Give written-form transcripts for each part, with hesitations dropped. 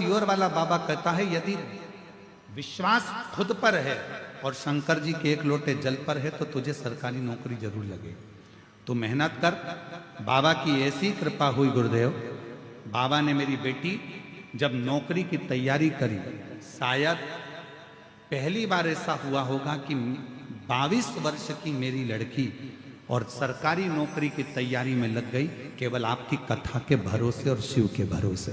सीहोर वाला बाबा कहता है यदि विश्वास खुद पर है और शंकर जी के एक लोटे जल पर है तो तुझे सरकारी नौकरी जरूर लगेगी। तो मेहनत कर। बाबा की ऐसी कृपा हुई गुरुदेव, बाबा ने मेरी बेटी जब नौकरी की तैयारी करी, शायद पहली बार ऐसा हुआ होगा कि 22 वर्ष की मेरी लड़की और सरकारी नौकरी की तैयारी में लग गई, केवल आपकी कथा के भरोसे और शिव के भरोसे।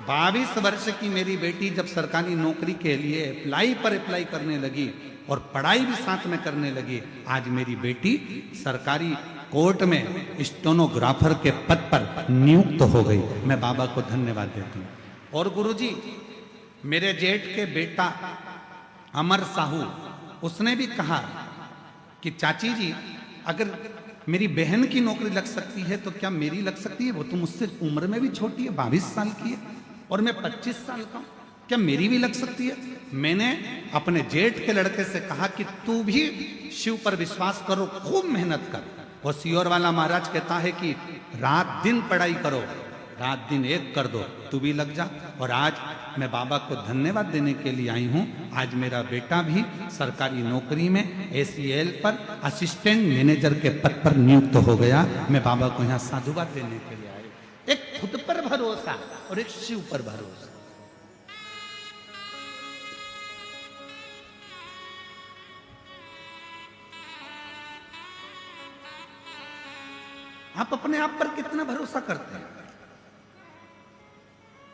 22 वर्ष की मेरी बेटी जब सरकारी नौकरी के लिए अप्लाई करने लगी और पढ़ाई भी साथ में करने लगी, आज मेरी बेटी सरकारी कोर्ट में स्टेनोग्राफर के पद पर नियुक्त हो गई। मैं बाबा को धन्यवाद देती हूँ। और गुरुजी, मेरे जेठ के बेटा अमर साहू, उसने भी कहा कि चाची जी अगर मेरी बहन की नौकरी लग सकती है तो क्या मेरी लग सकती है? वो तो मुझसे उम्र में भी छोटी है, 22 साल की है और मैं 25 साल का हूं, क्या मेरी भी लग सकती है? मैंने अपने जेठ के लड़के से कहा कि तू भी शिव पर विश्वास करो, खूब मेहनत कर। और सीहोर वाला महाराज कहता है कि रात दिन पढ़ाई करो, रात दिन एक कर दो, तू भी लग जा। और आज मैं बाबा को धन्यवाद देने के लिए आई हूं। आज मेरा बेटा भी सरकारी नौकरी में ACL पर असिस्टेंट मैनेजर के पद पर नियुक्त हो गया। मैं बाबा को यहां साधुवाद देने के लिए आई। एक खुद पर भरोसा और एक शिव पर भरोसा। आप अपने आप पर कितना भरोसा करते हैं?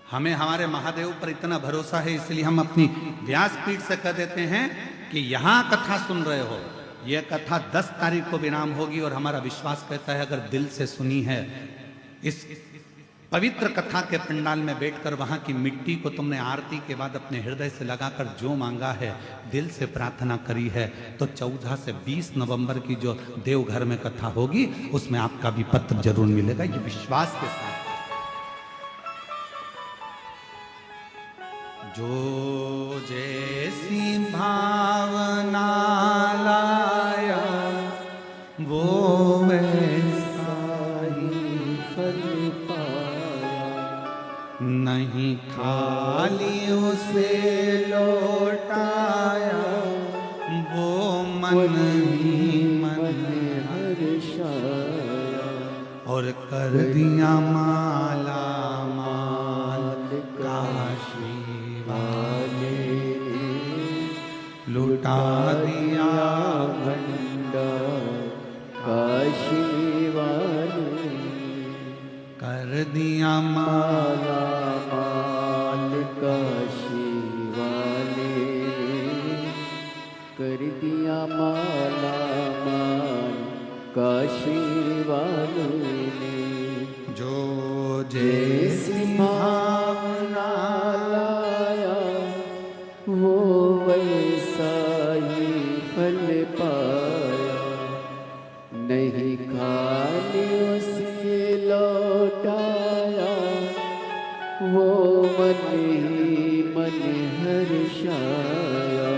हमें हमारे महादेव पर इतना भरोसा है, इसलिए हम अपनी व्यासपीठ से कह देते हैं कि यहां कथा सुन रहे हो, यह कथा 10 तारीख को विराम होगी और हमारा विश्वास कहता है अगर दिल से सुनी है, इस पवित्र कथा के पंडाल में बैठकर वहां की मिट्टी को तुमने आरती के बाद अपने हृदय से लगाकर जो मांगा है, दिल से प्रार्थना करी है, तो 14 से 20 नवंबर की जो देवघर में कथा होगी उसमें आपका भी पत्र जरूर मिलेगा, ये विश्वास के साथ। जो जैसी भावना लाया वो वैसा ही फल पाया, नहीं खाली उसे लौटाया वो मन ही मन हर्षाया, और कर दिया माला माल काशी लुटा दिया भंडार काशी वाले, कर दिया माला माल काशी वाले, कर दिया माला माल काशी वाले, जो जैसी भावना लाया वो वैसा ही फल पाया, नहीं खाली उसे लौटाया वो मन ही मन हर्षाया।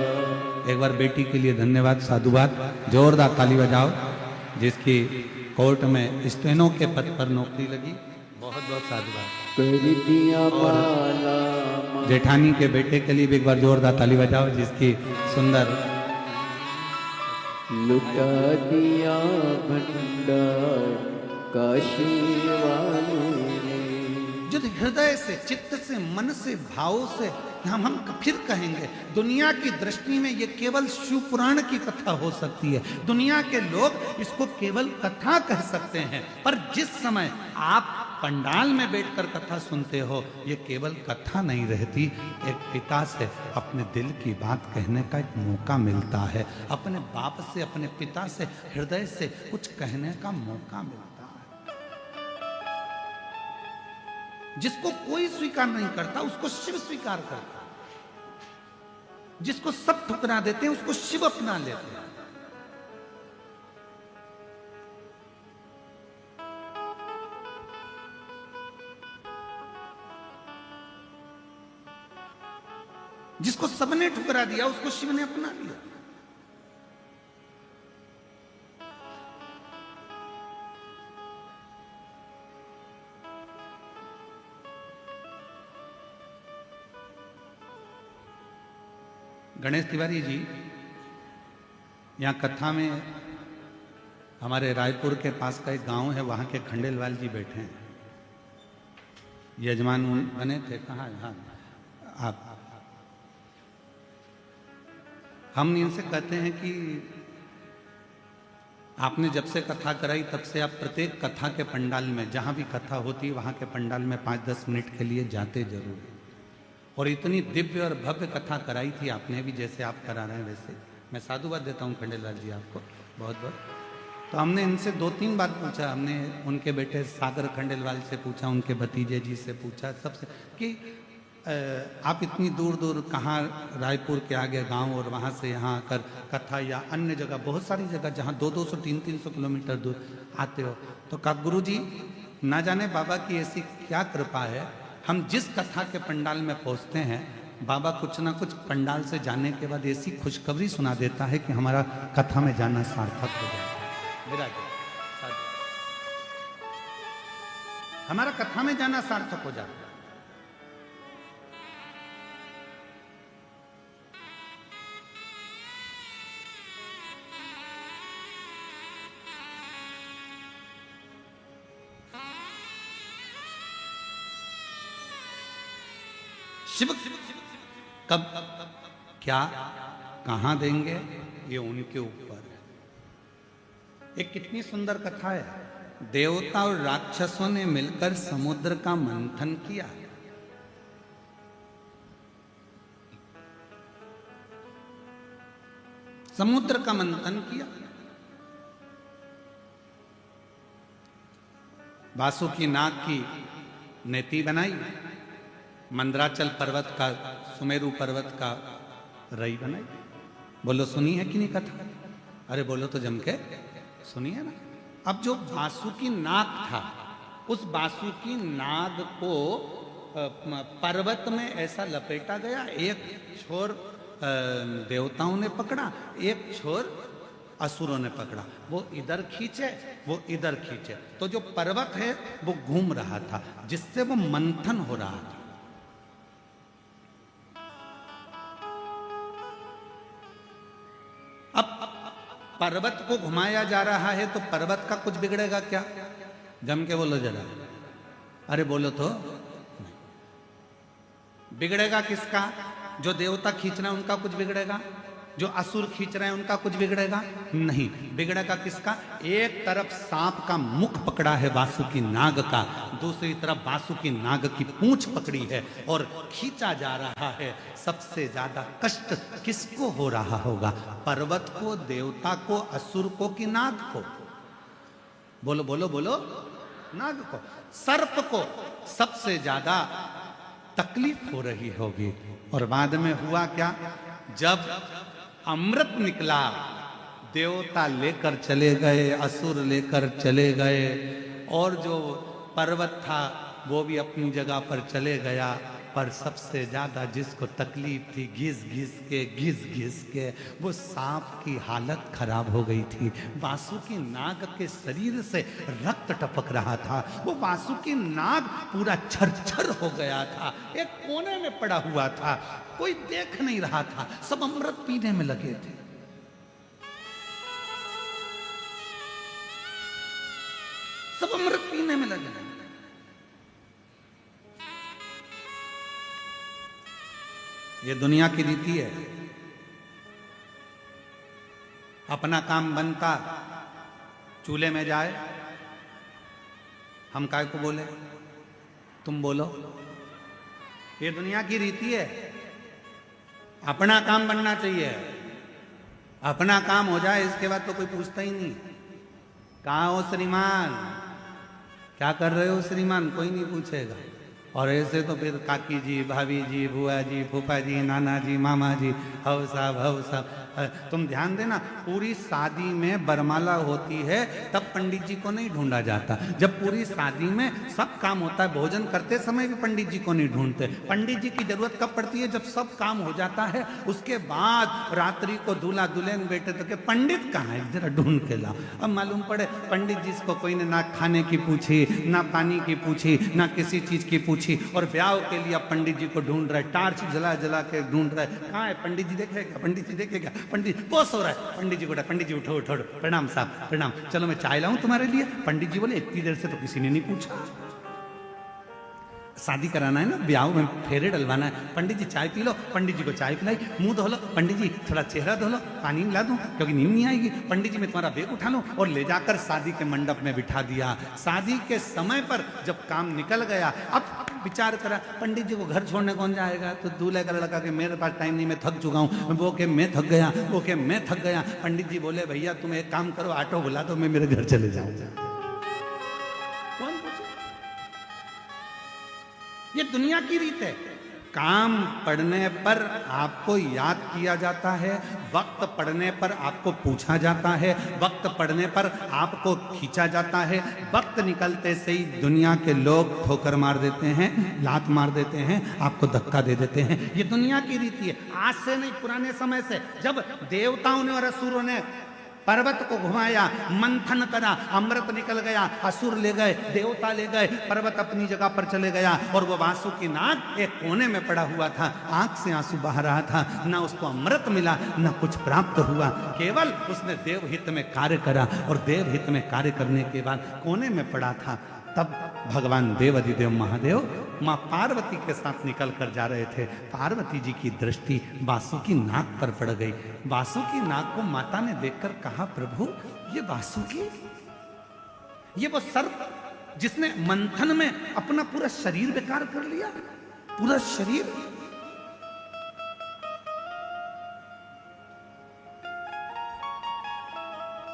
एक बार बेटी के लिए धन्यवाद, साधुवाद, जोरदार ताली बजाओ, जिसकी कोर्ट में स्टेनो के पद पर नौकरी लगी। बहुत बहुत साधुवाद। कर दिया माला जेठानी के बेटे के लिए भी एक बार जोरदार ताली बजाओ, जिसकी सुंदर लुटा दिया भंडार काशी वाले, जो हृदय से, चित्त से, मन से, भाव से हम फिर कहेंगे, दुनिया की दृष्टि में ये केवल शिव पुराण की कथा हो सकती है, दुनिया के लोग इसको केवल कथा कह सकते हैं, पर जिस समय आप पंडाल में बैठकर कथा सुनते हो, ये केवल कथा नहीं रहती, एक पिता से अपने दिल की बात कहने का एक मौका मिलता है, अपने बाप से, अपने पिता से, हृदय से कुछ कहने का मौका मिलता है। जिसको कोई स्वीकार नहीं करता उसको शिव स्वीकार करता है, जिसको सब ठुकरा देते हैं उसको शिव अपना लेते हैं। जिसको सबने ठुकरा दिया उसको शिव ने अपना लिया। गणेश तिवारी जी, यहाँ कथा में हमारे रायपुर के पास का एक गांव है, वहाँ के खंडेलवाल जी बैठे हैं, यजमान बने थे। कहाँ? हाँ, आप। हम इनसे कहते हैं कि आपने जब से कथा कराई तब से आप प्रत्येक कथा के पंडाल में, जहाँ भी कथा होती है वहाँ के पंडाल में 5-10 मिनट के लिए जाते जरूर हैं। और इतनी दिव्य और भव्य कथा कराई थी आपने भी, जैसे आप करा रहे हैं वैसे। मैं साधुवाद देता हूँ खंडेलवाल जी आपको बहुत बहुत। तो हमने इनसे 2-3 बार पूछा, हमने उनके बेटे सागर खंडेलवाल से पूछा, उनके भतीजे जी से पूछा, सबसे, कि आप इतनी दूर दूर कहाँ, रायपुर के आगे गांव और वहाँ से यहाँ आकर कथा या अन्य जगह, बहुत सारी जगह जहाँ 200-200, 300-300 किलोमीटर दूर आते हो। तो कहा गुरु जी, ना जाने बाबा की ऐसी क्या कृपा है, हम जिस कथा के पंडाल में पहुँचते हैं, बाबा कुछ ना कुछ पंडाल से जाने के बाद ऐसी खुशखबरी सुना देता है कि हमारा कथा में जाना सार्थक हो जाए। हमारा कथा में जाना सार्थक हो जाता है। शिव कब क्या कहां देंगे ये उनके ऊपर है। एक कितनी सुंदर कथा है। देवता और राक्षसों ने मिलकर समुद्र का मंथन किया। समुद्र का मंथन किया। वासुकी नाग की नेति बनाई, मंदराचल पर्वत का, सुमेरु पर्वत का रई बनाई। बोलो सुनी है कि नहीं कथा? अरे बोलो तो जम के सुनी है ना। अब जो वासुकी नाग था, उस वासुकी नाग को पर्वत में ऐसा लपेटा गया, एक छोर देवताओं ने पकड़ा, एक छोर असुरों ने पकड़ा। वो इधर खींचे, वो इधर खींचे, तो जो पर्वत है वो घूम रहा था, जिससे वो मंथन हो रहा था। अब पर्वत को घुमाया जा रहा है तो पर्वत का कुछ बिगड़ेगा क्या? जम के बोलो जरा। अरे बोलो तो। बिगड़ेगा किसका? जो देवता खींच रहे हैं उनका कुछ बिगड़ेगा? जो असुर खींच रहे हैं उनका कुछ बिगड़ेगा? नहीं। बिगड़ेगा किसका? एक तरफ सांप का मुख पकड़ा है वासुकी नाग का, दूसरी तरफ वासुकी नाग की पूंछ पकड़ी है और खींचा जा रहा है। सबसे ज्यादा कष्ट किसको हो रहा होगा? पर्वत को, देवता को, असुर को कि नाग को? बोलो बोलो बोलो। नाग को। सर्प को सबसे ज्यादा तकलीफ हो रही होगी। और बाद में हुआ क्या? जब अमृत निकला, देवता लेकर चले गए, असुर लेकर चले गए, और जो पर्वत था वो भी अपनी जगह पर चले गया। पर सबसे ज्यादा जिसको तकलीफ थी, घिस घिस के वो सांप की हालत खराब हो गई थी। वासुकी नाग के शरीर से रक्त टपक रहा था। वो वासुकी नाग पूरा छरछर हो गया था, एक कोने में पड़ा हुआ था, कोई देख नहीं रहा था, सब अमृत पीने में लगे थे। सब अमृत पीने में लगे। ये दुनिया की रीति है। अपना काम बनता, चूल्हे में जाए, हम काय को बोले, तुम बोलो। ये दुनिया की रीति है। अपना काम बनना चाहिए, अपना काम हो जाए, इसके बाद तो कोई पूछता ही नहीं। कहाँ हो श्रीमान, क्या कर रहे हो श्रीमान, कोई नहीं पूछेगा। और ऐसे तो फिर काकी जी, भाभी जी, बुआ जी, फूफा जी, नाना जी, मामा जी, हव साहब। तुम ध्यान देना, पूरी शादी में बरमाला होती है तब पंडित जी को नहीं ढूंढा जाता। जब पूरी शादी में सब काम होता है, भोजन करते समय भी पंडित जी को नहीं ढूंढते। पंडित जी की जरूरत कब पड़ती है? जब सब काम हो जाता है, उसके बाद रात्रि को दूल्हा दुल्हन बैठे तो के पंडित कहाँ है, जरा ढूंढ के लाओ। अब मालूम पड़े पंडित जी को कोई ने ना खाने की पूछी, ना पानी की पूछी, ना किसी चीज की पूछी, पूछी और ब्याह के लिए अब पंडित जी को ढूंढ रहा है, टार्च जला जला के ढूंढ रहा है, कहाँ है पंडित जी, देखेगा पंडित जी, देखेगा पंडित, बॉस हो रहा है। पंडित जी को पंडित जी उठो उठो, प्रणाम साहब प्रणाम, चलो मैं चाय लाऊं तुम्हारे लिए। पंडित जी बोले इतनी देर से तो किसी ने नहीं पूछा, शादी कराना है ना, ब्याह में फेरे डलवाना है। पंडित जी चाय पी लो, पंडित जी को चाय पिलाई, मुंह धो लो, पंडित जी थोड़ा चेहरा धो लो, पानी मिला दूं क्योंकि नींद नहीं आएगी। पंडित जी मैं तुम्हारा बैग उठा लूं और ले जाकर शादी के मंडप में बिठा दिया। शादी के समय पर जब काम निकल गया, अब विचार करा पंडित जी को घर छोड़ने कौन जाएगा, तो दूल्हे का लड़का के मेरे पास टाइम नहीं, मैं थक चुका हूँ, वो के मैं थक गया, वो के मैं थक गया। पंडित जी बोले भैया तुम एक काम करो, ऑटो बुला दो, मैं मेरे घर चले जाऊंगा। ये दुनिया की रीत है। काम पड़ने पर आपको याद किया जाता है, वक्त पड़ने पर आपको पूछा जाता है, वक्त पड़ने पर आपको खींचा जाता है, वक्त निकलते से ही दुनिया के लोग ठोकर मार देते हैं, लात मार देते हैं, आपको धक्का दे देते हैं। ये दुनिया की रीति है, आज से नहीं, पुराने समय से। जब देवताओं ने और असुरों ने पर्वत को घुमाया, मंथन करा, अमृत निकल गया, असुर ले गए, देवता ले गए, पर्वत अपनी जगह पर चले गया और वो वासुकी नाग एक कोने में पड़ा हुआ था, आंख से आंसू बह रहा था, ना उसको अमृत मिला ना कुछ प्राप्त हुआ, केवल उसने देवहित में कार्य करा और देवहित में कार्य करने के बाद कोने में पड़ा था। तब भगवान देवाधिदेव महादेव माँ पार्वती के साथ निकल कर जा रहे थे। पार्वती जी की दृष्टि वासुकी नाग पर पड़ गई। वासुकी नाग को माता ने देखकर कहा प्रभु ये वासुकी, ये वो सर्प जिसने मंथन में अपना पूरा शरीर बेकार कर लिया, पूरा शरीर।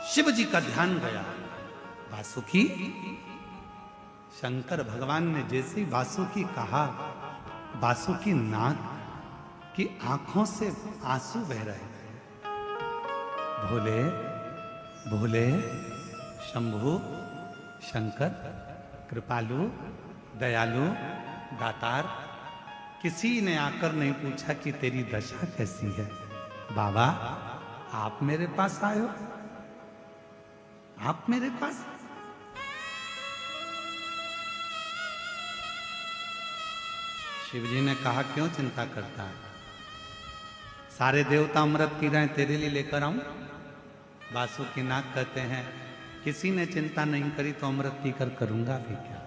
शिव जी का ध्यान गया, वासुकी, शंकर भगवान ने जैसे वासुकी कहा, वासुकी नाग की आंखों से आंसू बह रहे थे। भोले भोले शंभु शंकर कृपालु दयालु दातार, किसी ने आकर नहीं पूछा कि तेरी दशा कैसी है। बाबा आप मेरे पास आए हो, आप मेरे पास। शिवजी ने कहा क्यों चिंता करता है, सारे देवता अमृत पी रहे हैं, तेरे लिए लेकर आऊं। वासुकी नाग कहते हैं किसी ने चिंता नहीं करी तो अमृत पीकर करूंगा भी क्या,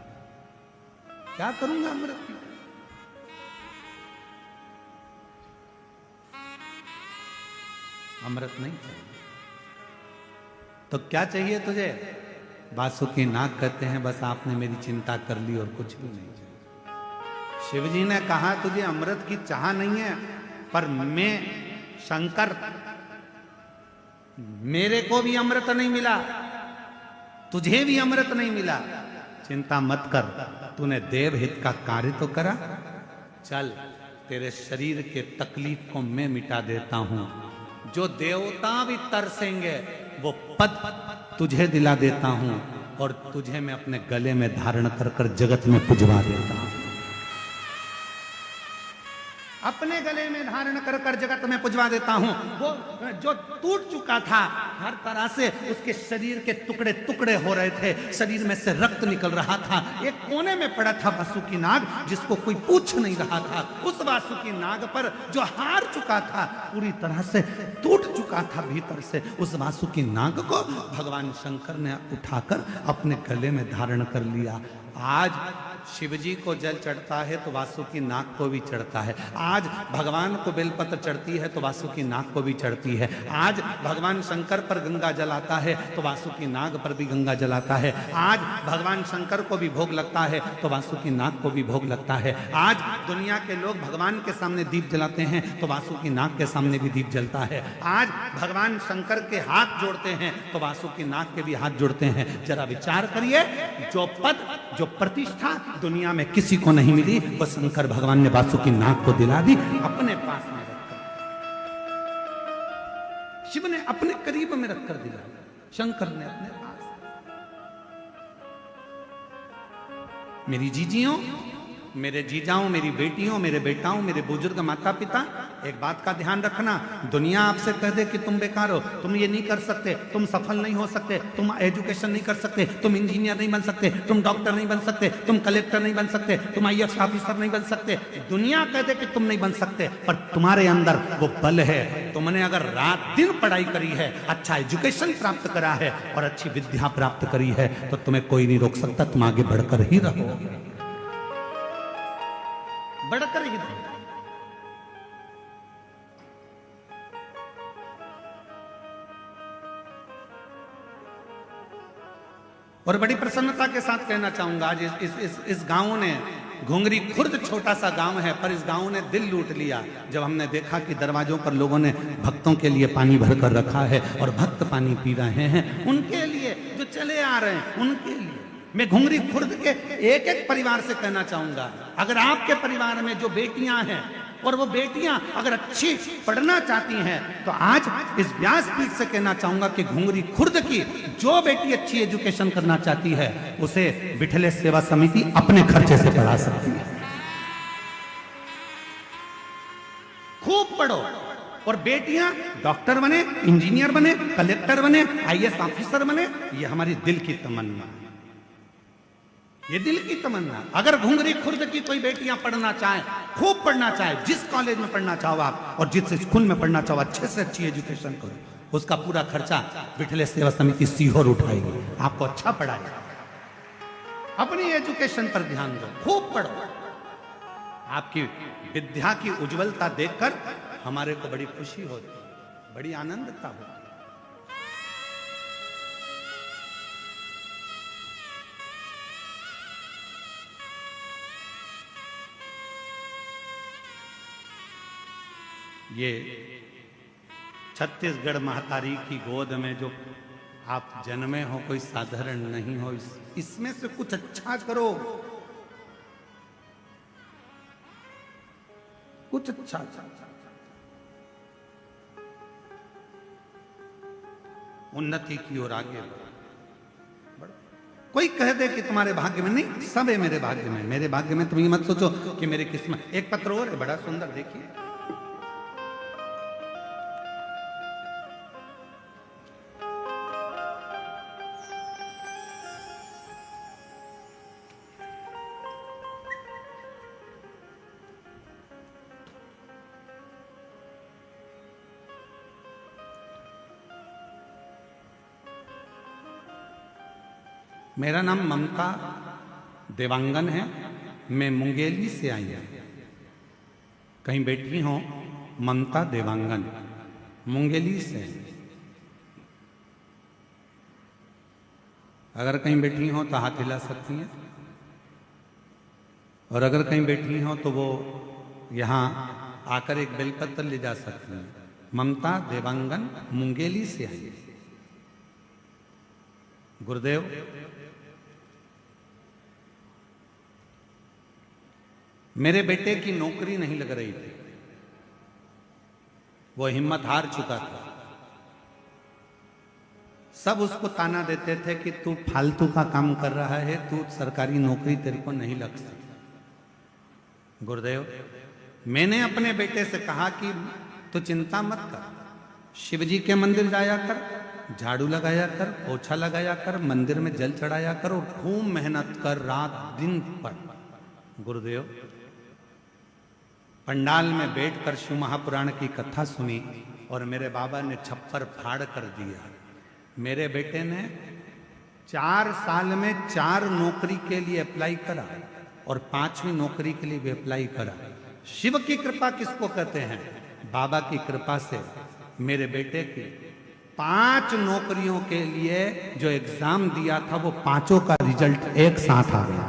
क्या करूंगा अमृत पीकर। अमृत नहीं चाहिए तो क्या चाहिए तुझे। वासुकी नाग कहते हैं बस आपने मेरी चिंता कर ली और कुछ भी नहीं चाहिए। शिवजी ने कहा तुझे अमृत की चाह नहीं है, पर मैं शंकर, मेरे को भी अमृत नहीं मिला, तुझे भी अमृत नहीं मिला, चिंता मत कर, तूने देवहित का कार्य तो करा, चल तेरे शरीर के तकलीफ को मैं मिटा देता हूं, जो देवता भी तरसेंगे वो पद तुझे दिला देता हूं और तुझे मैं अपने गले में धारण कर कर जगत में पुजवा देता हूं। अपने गले में धारण कर कर जगत में पुजवा देता हूं। वो जो टूट चुका था हर तरह से, उसके शरीर के टुकड़े टुकड़े हो रहे थे, शरीर में से रक्त निकल रहा था, एक कोने में पड़ा था वासुकी नाग जिसको कोई पूछ नहीं रहा था। उस वासुकी नाग पर जो हार चुका था, पूरी तरह से टूट चुका था भीतर से, उस वासुकी नाग को भगवान शंकर ने उठाकर अपने गले में धारण कर लिया। आज शिवजी को जल चढ़ता है तो वासुकी नाग को भी चढ़ता है। आज भगवान को बेलपत्र चढ़ती है तो वासुकी नाग को भी चढ़ती है। आज भगवान शंकर पर गंगा जल आता है तो वासुकी नाग पर भी गंगा जल आता है। आज भगवान शंकर को भी भोग लगता है तो वासुकी नाग को भी भोग लगता है। आज दुनिया के लोग भगवान के सामने दीप जलाते हैं तो वासुकी नाग के सामने भी दीप जलता है। आज भगवान शंकर के हाथ जोड़ते हैं तो वासुकी नाग के भी हाथ जोड़ते हैं। जरा विचार करिए, जो पद जो प्रतिष्ठा दुनिया में किसी को नहीं मिली वो शंकर भगवान ने वासुकी नाग को दिला दी, अपने पास में रखकर। शिव ने अपने करीब में रखकर दिला, शंकर ने अपने पास। मेरी जीजियों, मेरे जीजाओं, मेरी बेटियों, मेरे बेटाओं, मेरे बुजुर्ग माता पिता, एक बात का ध्यान रखना, दुनिया आपसे कह दे कि तुम बेकार हो, तुम ये नहीं कर सकते, तुम सफल नहीं हो सकते, तुम एजुकेशन नहीं कर सकते, तुम इंजीनियर नहीं बन सकते, तुम डॉक्टर नहीं बन सकते, तुम कलेक्टर नहीं बन सकते, तुम आईएएस ऑफिसर नहीं बन सकते, दुनिया कह दे कि तुम नहीं बन सकते, पर तुम्हारे अंदर वो बल है। तुमने अगर रात दिन पढ़ाई करी है, अच्छा एजुकेशन प्राप्त करा है और अच्छी विद्या प्राप्त करी है, तो तुम्हें कोई नहीं रोक सकता, तुम आगे बढ़कर ही रहो, बढ़कर ही रहो। और बड़ी प्रसन्नता के साथ कहना चाहूंगा, आज इस गांव ने, घुंगरी खुर्द छोटा सा गांव है, पर इस गांव ने दिल लूट लिया जब हमने देखा कि दरवाजों पर लोगों ने भक्तों के लिए पानी भरकर रखा है और भक्त पानी पी रहे हैं, उनके लिए जो चले आ रहे हैं उनके लिए। मैं घुंगरी खुर्द के एक एक परिवार से कहना चाहूंगा, अगर आपके परिवार में जो बेटियां हैं और वो बेटियां अगर अच्छी पढ़ना चाहती हैं, तो आज इस व्यासपीठ से कहना चाहूंगा कि घुंगरी खुर्द की जो बेटी अच्छी एजुकेशन करना चाहती है, उसे बिठले सेवा समिति अपने खर्चे से पढ़ा सकती है। खूब पढ़ो और बेटियां डॉक्टर बने, इंजीनियर बने, कलेक्टर बने, आईएएस ऑफिसर बने, ये हमारी दिल की तमन्ना, ये दिल की तमन्ना। अगर घुंगरी खुर्द की कोई बेटियां पढ़ना चाहे, खूब पढ़ना चाहे, जिस कॉलेज में पढ़ना चाहो आप और जिस स्कूल में पढ़ना चाहो, अच्छे से अच्छी एजुकेशन करो, उसका पूरा खर्चा बिठले सेवा समिति सीहोर उठाएगी, आपको अच्छा पढ़ाएगा। अपनी एजुकेशन पर ध्यान दो, खूब पढ़ो। आपकी विद्या की उज्जवलता देखकर हमारे को बड़ी खुशी होती, बड़ी आनंदता होती। ये छत्तीसगढ़ महतारी की गोद में जो आप जन्मे हो, कोई साधारण नहीं हो, इसमें से कुछ अच्छा करो, कुछ अच्छा, उन्नति की ओर आगे बढ़ो। कोई कह दे कि तुम्हारे भाग्य में नहीं, सब है मेरे भाग्य में, मेरे भाग्य में। तुम ये मत सोचो कि मेरी किस्मत। एक पत्र और है बड़ा सुंदर, देखिए, मेरा नाम ममता देवांगन है, मैं मुंगेली से आई हूं। कहीं बैठी हो, ममता देवांगन मुंगेली से। अगर कहीं बैठी हो तो हाथ हिला सकती हैं, और अगर कहीं बैठी हो तो वो यहाँ आकर एक बेलपत्र ले जा सकती हैं। ममता देवांगन मुंगेली से आई है। गुरुदेव, मेरे बेटे की नौकरी नहीं लग रही थी, वो हिम्मत हार चुका था। सब उसको ताना देते थे कि तू फालतू का काम कर रहा है, तू सरकारी नौकरी तेरे को नहीं लग सकती। गुरुदेव, मैंने अपने बेटे से कहा कि तू चिंता मत कर, शिव जी के मंदिर जाया कर, झाड़ू लगाया कर, पोछा लगाया कर, मंदिर में जल चढ़ाया कर और खूब मेहनत कर, रात दिन पढ़। गुरुदेव, पंडाल में बैठकर शिव महापुराण की कथा सुनी और मेरे बाबा ने छप्पर फाड़ कर दिया। मेरे बेटे ने 4 साल में 4 नौकरी के लिए अप्लाई करा और 5वीं नौकरी के लिए भी अप्लाई करा। शिव की कृपा किसको कहते हैं? बाबा की कृपा से मेरे बेटे की 5 नौकरियों के लिए जो एग्जाम दिया था, वो 5 का रिजल्ट एक साथ आ गया।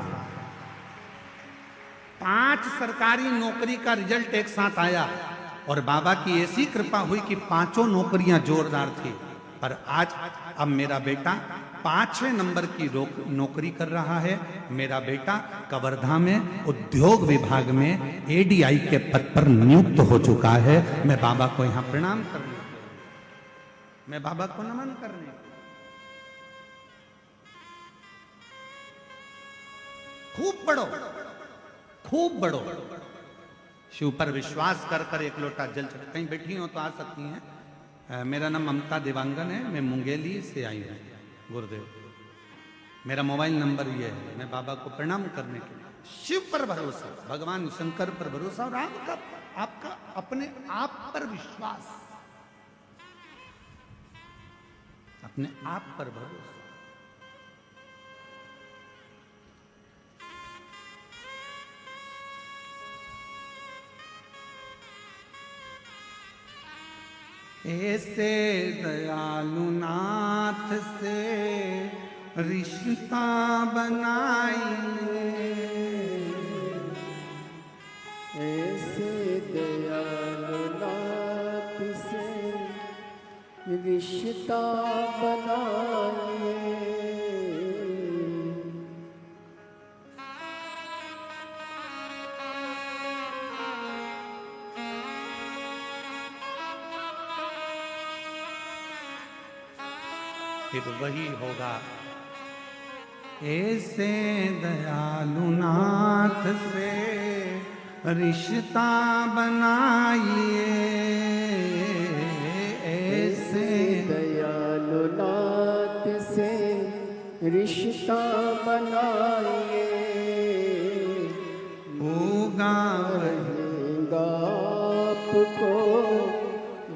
5 सरकारी नौकरी का रिजल्ट एक साथ आया और बाबा की ऐसी कृपा हुई कि 5 नौकरियां जोरदार थी। पर आज अब मेरा बेटा 5वें नंबर की नौकरी कर रहा है। मेरा बेटा कवर्धा में उद्योग विभाग में एडीआई के पद पर नियुक्त हो चुका है। मैं बाबा को यहां प्रणाम करने, मैं बाबा को नमन करने। खूब पढ़ो, खूब बढ़ो, शिव पर विश्वास कर कर एक लोटा जल चढ़। कहीं बैठी हो तो आ सकती हैं। मेरा नाम ममता देवांगन है, मैं मुंगेली से आई हूँ गुरुदेव। मेरा मोबाइल नंबर ये है। मैं बाबा को प्रणाम करने के लिए, शिव पर भरोसा, भगवान शंकर पर भरोसा और आपका अपने आप पर विश्वास, अपने आप पर भरोसा। ऐसे दयालु नाथ से रिश्ता बनाइए, ऐसे दयालु नाथ से रिश्ता बनाइए। फिर वही होगा। ऐसे दयालु नाथ से रिश्ता बनाइए, ऐसे दयालु नाथ से रिश्ता बनाइए। होगा रहेगा आपको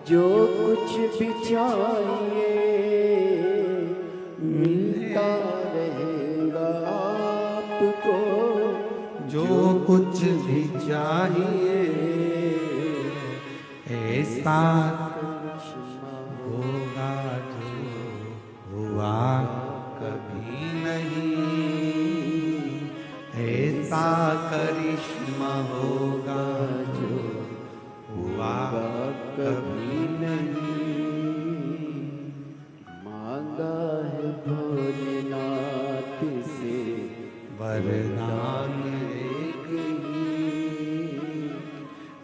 जो कुछ भी चाहिए, मिलता रहेगा आपको जो कुछ भी चाहिए, ऐसा होगा जो हुआ कभी नहीं, ऐसा करिश्मा होगा जो हुआ कभी नहीं। मांगा है भोलेनाथ से वरदान एक ही,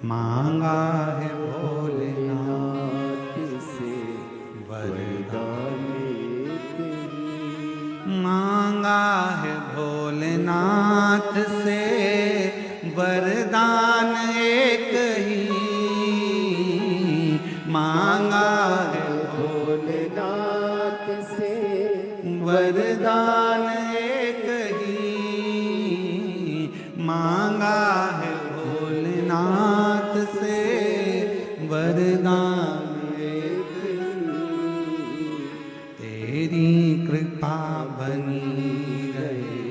मांगा है भोलेनाथ नाथ से वरदान, एक ही। मांगा है भोलेनाथ से वरदान एक ही, मांगा है भोलेनाथ से वरदान एक ही, मांगा है भोलेनाथ से वरदान एक ही। तेरी कृपा बनी रहे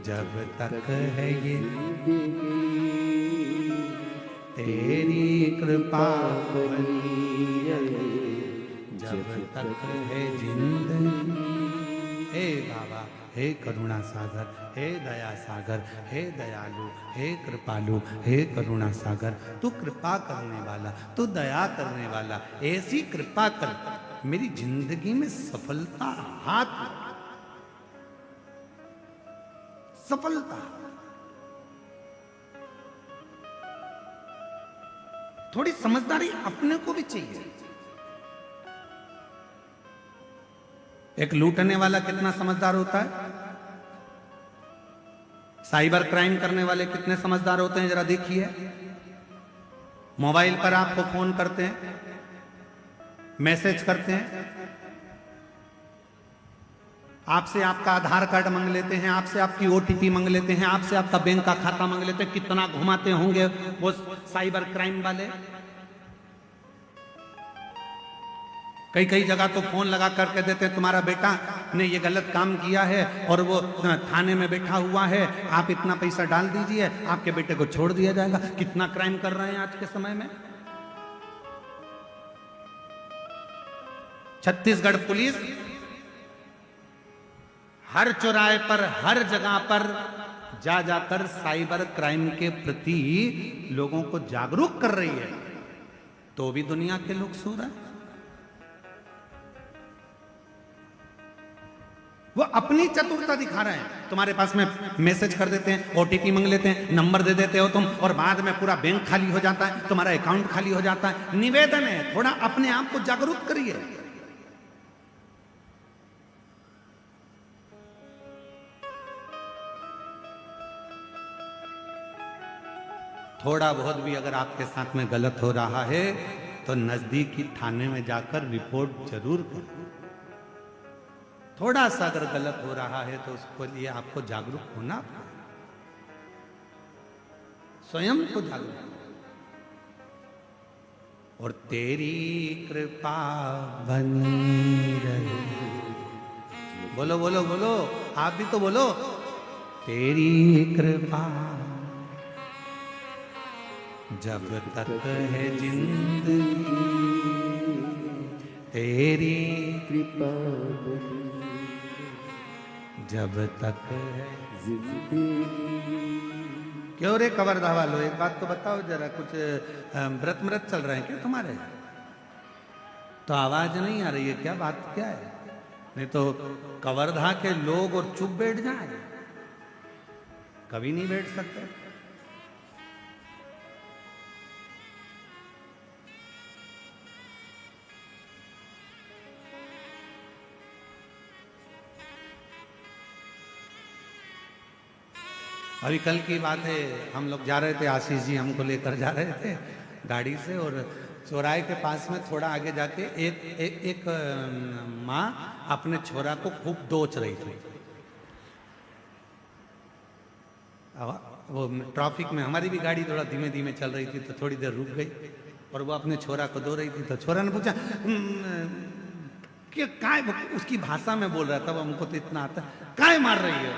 जब तक है ये, तेरी कृपा बनी रहे जब तक है जिंदगी। हे बाबा, हे करुणा सागर, हे दया सागर, हे दयालु, हे कृपालु, हे करुणा सागर, तू कृपा करने वाला, तू दया करने वाला, ऐसी कृपा कर मेरी जिंदगी में सफलता हाथ लगे। सफलता थोड़ी समझदारी अपने को भी चाहिए। एक लूटने वाला कितना समझदार होता है, साइबर क्राइम करने वाले कितने समझदार होते हैं, जरा देखिए। मोबाइल पर आपको फोन करते हैं, मैसेज करते हैं, आपसे आपका आधार कार्ड मांग लेते हैं, आपसे आपकी ओटीपी मांग लेते हैं, आपसे आपका बैंक का खाता मांग लेते हैं। कितना घुमाते होंगे वो साइबर क्राइम वाले। कई कई जगह तो फोन लगा करके देते हैं, तुम्हारा बेटा ने ये गलत काम किया है और वो थाने में बैठा हुआ है, आप इतना पैसा डाल दीजिए, आपके बेटे को छोड़ दिया जाएगा। कितना क्राइम कर रहे हैं आज के समय में। छत्तीसगढ़ पुलिस हर चौराहे पर, हर जगह पर जा जाकर साइबर क्राइम के प्रति लोगों को जागरूक कर रही है, तो भी दुनिया के लोग सो रहे हैं। वो अपनी चतुरता दिखा रहे हैं। तुम्हारे पास में मैसेज कर देते हैं, ओटीपी मांग लेते हैं, नंबर दे देते हो तुम, और बाद में पूरा बैंक खाली हो जाता है, तुम्हारा अकाउंट खाली हो जाता है। निवेदन है, थोड़ा अपने आप को जागरूक करिए। थोड़ा बहुत भी अगर आपके साथ में गलत हो रहा है तो नजदीकी थाने में जाकर रिपोर्ट जरूर करें। थोड़ा सा अगर गलत हो रहा है तो उसके लिए आपको जागरूक होना पड़ेगा, स्वयं को जागरूक। और तेरी कृपा बनी रहे, बोलो बोलो बोलो, आप भी तो बोलो, तेरी कृपा जब तक है जिंदगी, तेरी कृपा बनी जब तक है। जिंदगी। क्यों रे कवर्धा वालों, एक बात तो बताओ जरा, कुछ व्रत व्रत चल रहे हैं क्या तुम्हारे? तो आवाज नहीं आ रही है क्या? बात क्या है? नहीं तो कवर्धा के लोग और चुप बैठ जाए, कभी नहीं बैठ सकते। अभी कल की बात है, हम लोग जा रहे थे, आशीष जी हमको लेकर जा रहे थे गाड़ी से, और चौराहे के पास में थोड़ा आगे जाके एक माँ अपने छोरा को खूब दोच रही थी। वो ट्रैफिक में हमारी भी गाड़ी थोड़ा धीमे धीमे चल रही थी, तो थोड़ी देर रुक गई और वो अपने छोरा को दो रही थी। तो छोरा ने पूछा कि काय, उसकी भाषा में बोल रहा था, वो हमको तो इतना आता, काय मार रही है,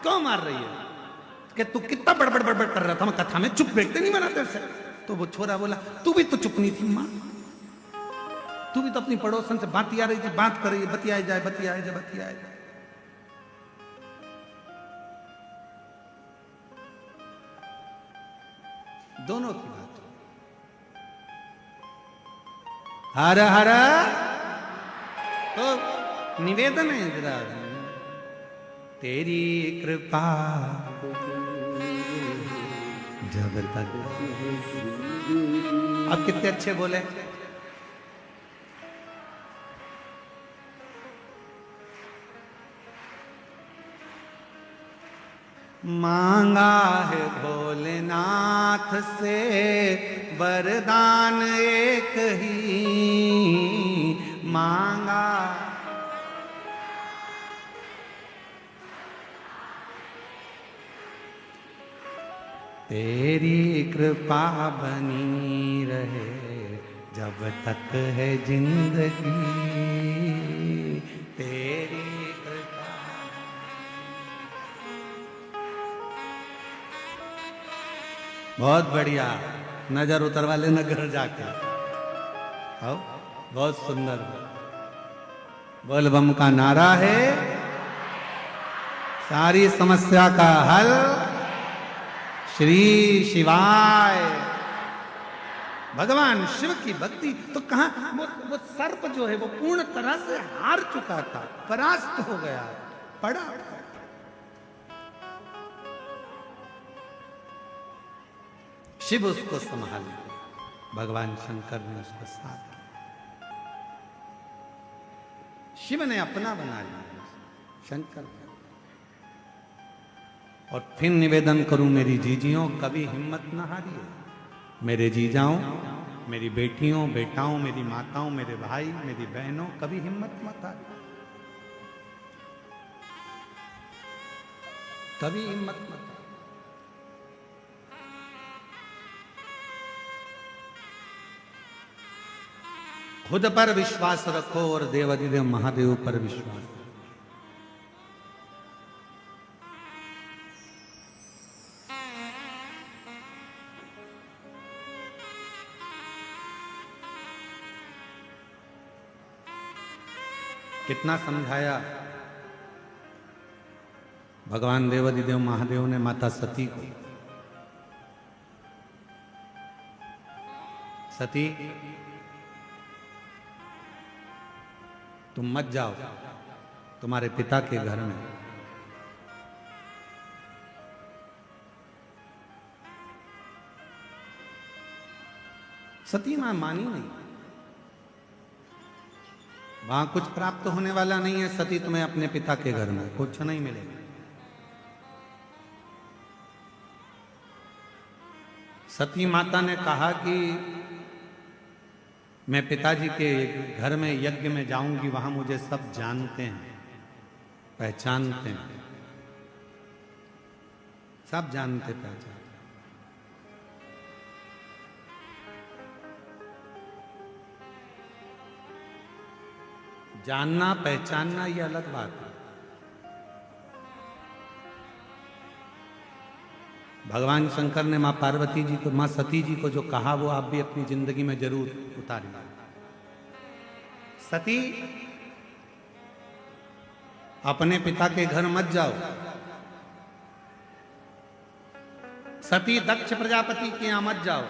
क्यों मार रही है, कि तू कितना बड़बड़ बड़बड़ कर रहा था, मैं कथा में चुप बैठते नहीं बनाते से। तो वो छोरा बोला, तू भी तो चुप नहीं थी माँ, तू भी तो अपनी पड़ोसन से बात आ रही थी, बात कर रही है, बतियाए जाए बतियाए जाए बतियाए जाए। दोनों की बात। हर हर तो निवेदन है जरा, तेरी कृपा जब तक। अब कितने अच्छे बोले। मांगा है भोलेनाथ से वरदान एक ही, मांगा तेरी कृपा बनी रहे जब तक है जिंदगी, तेरी कृपा। बहुत बढ़िया, नजर उतरवा लेना घर जाके। आओ, बहुत सुंदर। बोल बम का नारा है, सारी समस्या का हल श्री शिवाय। भगवान शिव की भक्ति तो कहां, वो सर्प जो है वो पूर्ण तरह से हार चुका था, परास्त हो गया, पड़ा। शिव उसको संभाल लिया, भगवान शंकर ने उसको साथ दिया, शिव ने अपना बना लिया शंकर। और फिर निवेदन करूं मेरी जीजियों, कभी हिम्मत न हारिए। मेरे जीजाओं, मेरी बेटियों बेटाओं, मेरी माताओं, मेरे भाई, मेरी बहनों, कभी हिम्मत मत हारिए, कभी हिम्मत मत। खुद पर विश्वास रखो और देवाधिदेव महादेव पर विश्वास रखो। कितना समझाया भगवान देवाधिदेव महादेव ने माता सती को। सती तुम मत जाओ तुम्हारे पिता के घर में। सती मां मानी नहीं, वहां कुछ प्राप्त होने वाला नहीं है। सती तुम्हें अपने पिता के घर में कुछ नहीं मिलेगा। सती माता ने कहा कि मैं पिताजी के घर में यज्ञ में जाऊंगी, वहां मुझे सब जानते हैं, पहचानते हैं, सब जानते पहचानते। जानना पहचानना ये अलग बात है। भगवान शंकर ने मां पार्वती जी को, मां सती जी को जो कहा वो आप भी अपनी जिंदगी में जरूर उतारें। सती, अपने पिता के घर मत जाओ। सती, दक्ष प्रजापति के यहां मत जाओ।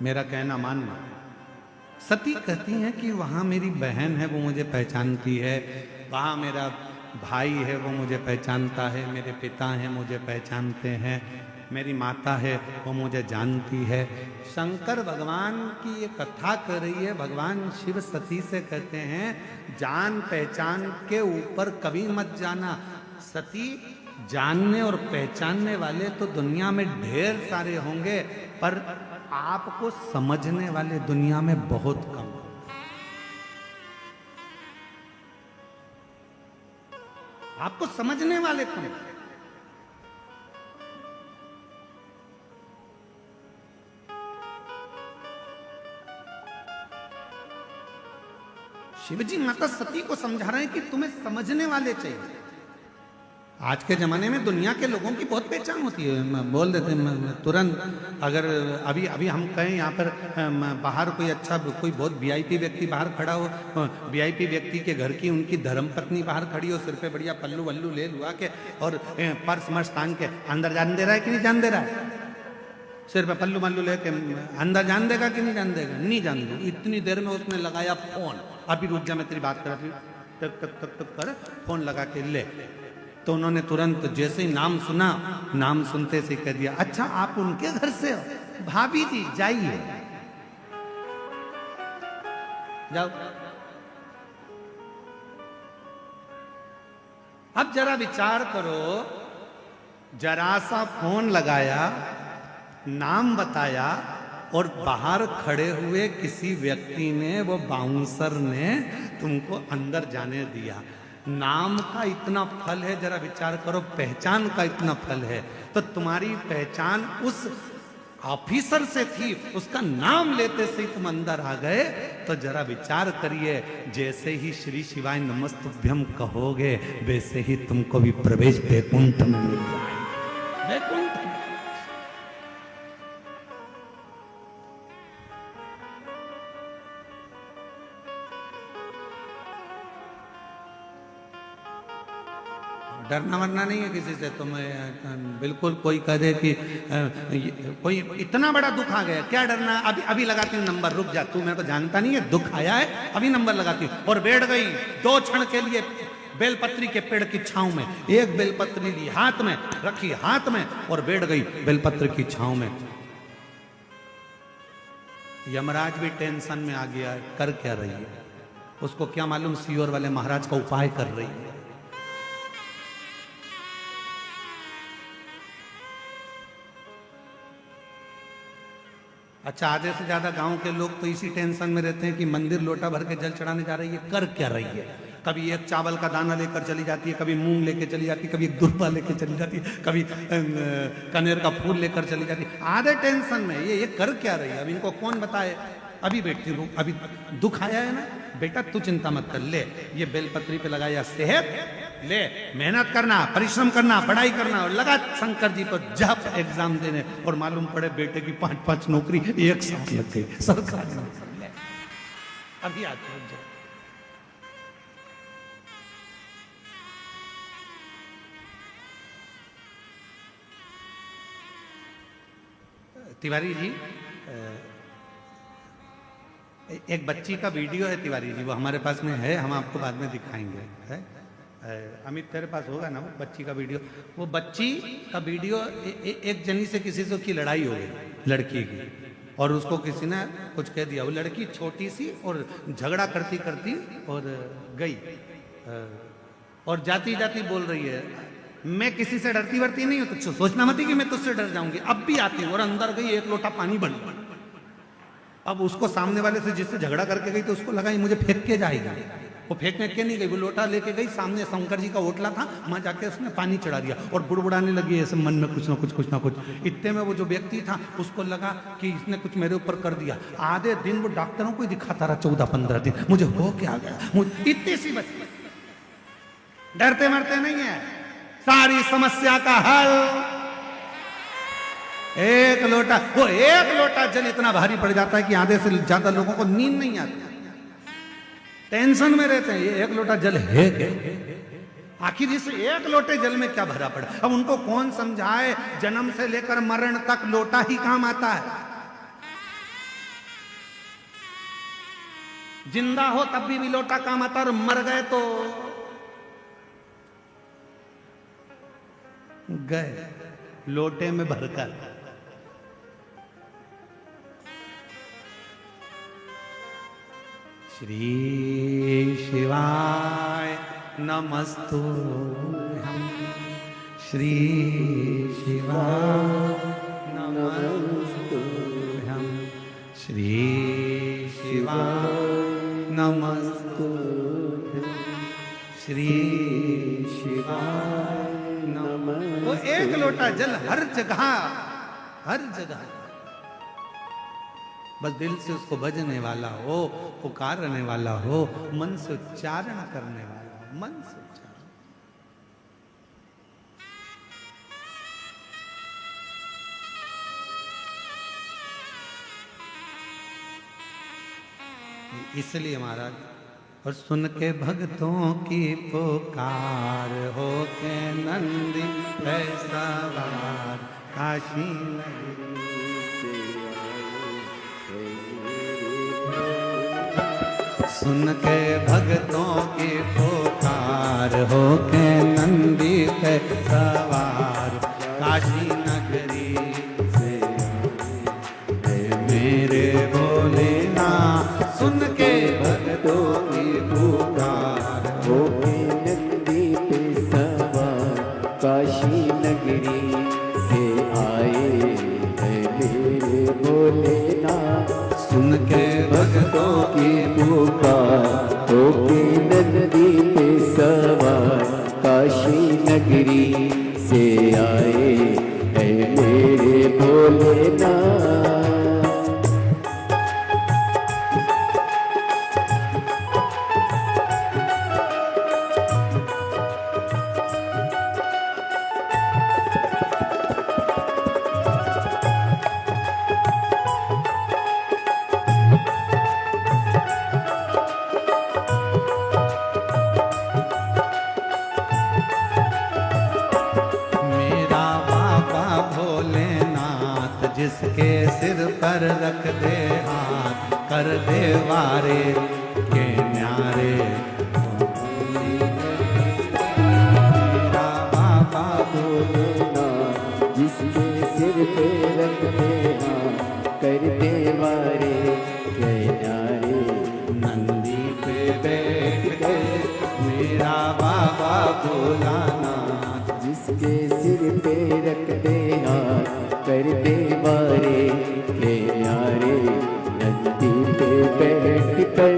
मेरा कहना मानना। सती कहती हैं कि वहां मेरी बहन है, वो मुझे पहचानती है, वहां मेरा भाई है, वो मुझे पहचानता है, मेरे पिता हैं, मुझे पहचानते हैं, मेरी माता है, वो मुझे जानती है। शंकर भगवान की ये कथा कर रही है। भगवान शिव सती से कहते हैं जान पहचान के ऊपर कभी मत जाना। सती, जानने और पहचानने वाले तो दुनिया में ढेर सारे होंगे, पर आपको समझने वाले दुनिया में बहुत कम। आपको समझने वाले कौन? शिवजी माता सती को समझा रहे हैं कि तुम्हें समझने वाले चाहिए। आज के जमाने में दुनिया के लोगों की बहुत पहचान होती है, बोल देते हैं तुरंत। अगर अभी अभी हम कहें यहाँ पर बाहर कोई अच्छा, कोई बहुत वीआईपी व्यक्ति बाहर खड़ा हो, वीआईपी व्यक्ति के घर की उनकी धर्मपत्नी बाहर खड़ी हो, सिर पे बढ़िया पल्लू वल्लू ले लुआ के और पर्स मर्स टांग के, अंदर जान दे रहा है कि नहीं जान दे रहा है? सिर पे पल्लू मल्लू लेके अंदर जान देगा कि नहीं जान देगा? नहीं जान देगा। इतनी देर में उसने लगाया फोन, अभी रुक जा मैं तेरी बात कर रही हूँ, तक तक तक तक कर फोन लगा के ले। तो उन्होंने तुरंत जैसे ही नाम सुना, नाम सुनते से कह दिया, अच्छा आप उनके घर से हो? भाभी जी जाइए, जाओ। अब जरा विचार करो, जरा सा फोन लगाया, नाम बताया और बाहर खड़े हुए किसी व्यक्ति ने, वो बाउंसर ने तुमको अंदर जाने दिया। नाम का इतना फल है, जरा विचार करो, पहचान का इतना फल है। तो तुम्हारी पहचान उस ऑफिसर से थी, उसका नाम लेते से ही तुम अंदर आ गए। तो जरा विचार करिए, जैसे ही श्री शिवाय नमस्तुभ्यम कहोगे, वैसे ही तुमको भी प्रवेश वैकुंठ में मिल जाएगा। वैकुंठ में। डरना वरना नहीं है किसी से। तुम बिल्कुल कोई कहे कि कोई इतना बड़ा दुख आ गया, क्या डरना? अभी अभी लगाती हूँ नंबर, रुक जा, तू मेरे को जानता नहीं है, दुख आया है, अभी नंबर लगाती हूँ। और बैठ गई 2 क्षण के लिए बेलपत्री के पेड़ की छांव में। एक बेलपत्री ली हाथ में, रखी हाथ में और बैठ गई बेलपत्र की छांव में। यमराज भी टेंशन में आ गया, कर क्या रही है? उसको क्या मालूम सीओर वाले महाराज का उपाय कर रही है। अच्छा, आधे से ज्यादा गांव के लोग तो इसी टेंशन में रहते हैं कि मंदिर लोटा भर के जल चढ़ाने जा रही है, कर क्या रही है? कभी एक चावल का दाना लेकर चली जाती है, कभी मूंग लेकर चली जाती है, कभी एक दुर्बा लेकर चली जाती है, कभी कनेर का फूल लेकर चली जाती है। आधे टेंशन में ये कर क्या रही है? अब इनको कौन बताए? अभी बैठती हूँ, अभी दुख आया है ना बेटा, तू चिंता मत कर, ले ये बेलपत्री पे लगाया सेहत, ले मेहनत करना, परिश्रम करना, पढ़ाई करना, और लगा शंकर जी पर जब एग्जाम देने, और मालूम पड़े बेटे की 5-5 नौकरी एक साथ लग गई, सरकारी नौकरी। अभी आते हैं। तिवारी जी, एक बच्ची का वीडियो है तिवारी जी, वो हमारे पास में है, हम आपको बाद में दिखाएंगे। है अमित, तेरे पास होगा ना वो बच्ची का वीडियो? वो बच्ची का वीडियो एक जनी से किसी से की लड़ाई हो गई, लड़की की, और उसको किसी ने कुछ कह दिया। वो लड़की छोटी सी और झगड़ा करती करती और गई, और जाती जाती बोल रही है, मैं किसी से डरती वरती नहीं हूं, तो सोचना मत ही कि मैं तुझसे डर जाऊंगी। अब भी आती हूँ और अंदर गई, एक लोटा पानी बन। अब उसको सामने वाले से जिससे झगड़ा करके गई तो उसको लगा ये मुझे फेंक के जाएगा, वो फेंकने के नहीं गई, वो लोटा लेके गई, सामने शंकर जी का ओटला था, वहां जाके उसने पानी चढ़ा दिया और बुड़बुड़ाने लगी ऐसे मन में कुछ ना कुछ। इतने में वो जो व्यक्ति था उसको लगा कि इसने कुछ मेरे ऊपर कर दिया। आधे दिन वो डॉक्टरों को ही दिखाता रहा, 14-15 दिन, मुझे हो क्या गया, मुझे इतनी सी बस। डरते मरते नहीं है, सारी समस्या का हल एक लोटा। वो एक लोटा जल इतना भारी पड़ जाता है कि आधे से ज्यादा लोगों को नींद नहीं आती, टेंशन में रहते हैं। ये एक लोटा जल है क्या? आखिर इस एक लोटे जल में क्या भरा पड़ा? अब उनको कौन समझाए, जन्म से लेकर मरण तक लोटा ही काम आता है। जिंदा हो तब भी लोटा काम आता है, और मर गए तो गए लोटे में भरकर। श्री शिवाय नमस्तुभ्यं, श्री शिवाय नमस्तुभ्यं, श्री शिवाय नमस्तुभ्यं, श्री शिवाय नमस्तुभ्यं। वो एक लोटा जल हर जगह, हर जगह, बस दिल से उसको भजने वाला हो, पुकारने वाला हो, मन से उच्चारण करने वाला हो, मन से उच्चारण। इसलिए महाराज, और सुन के भक्तों की पुकार, हो के नंदी पे सवार, काशी नगरी सुन के भक्तों की पुकार, हो के नंदी पे सवार, काशी नगरी से आए मेरे भोलेनाथ। सुन के भक्तों की पुकार, हो के नंदी पे सवार, काशी नगरी से आए हैं मेरे भोलेनाथ। सुन के भक्तों की पुकार, हो के नंदी पे सवार, काशी नगरी से आए हैं मेरे भोलेनाथ। जिसके सिर पर रख दे हाथ, कर दे वारे के न्यारे। मेरा बाबा भोलेनाथ, जिसके सिर पे रख दे हाथ, कर दे वारे के न्यारे। नंदी पे बैठ के मेरा बाबा भोलानाथ, जिसके सिर पे रख दे हाथ, कर दे वारे के न्यारे। नंदी पे बैठ कर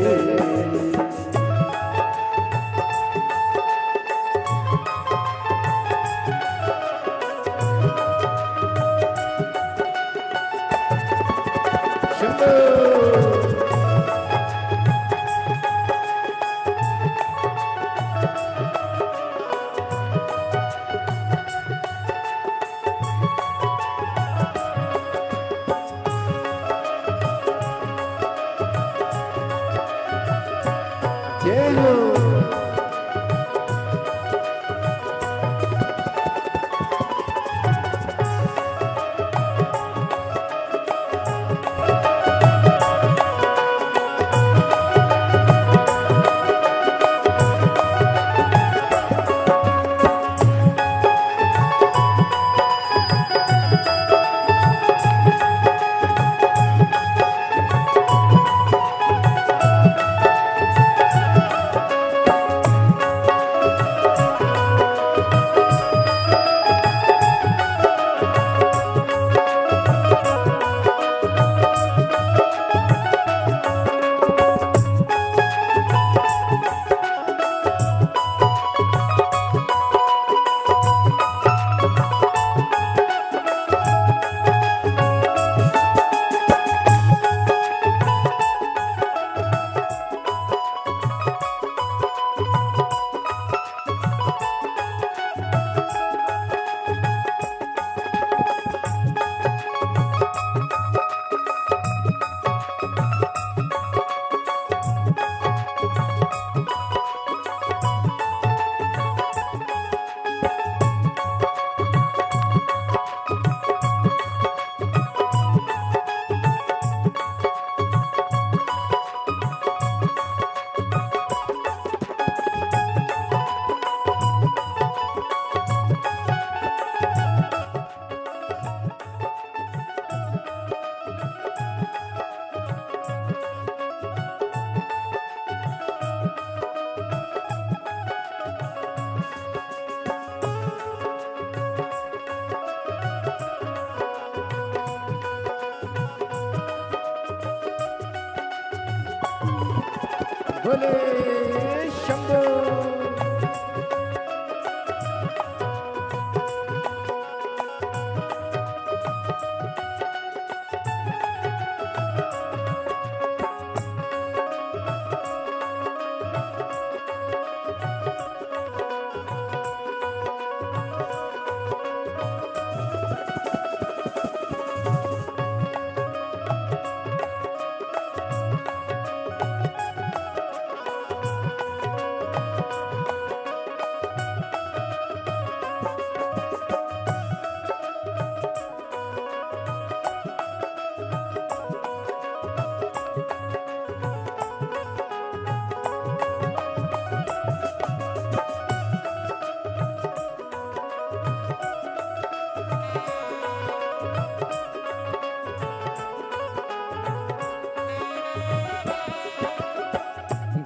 बोले शंभो।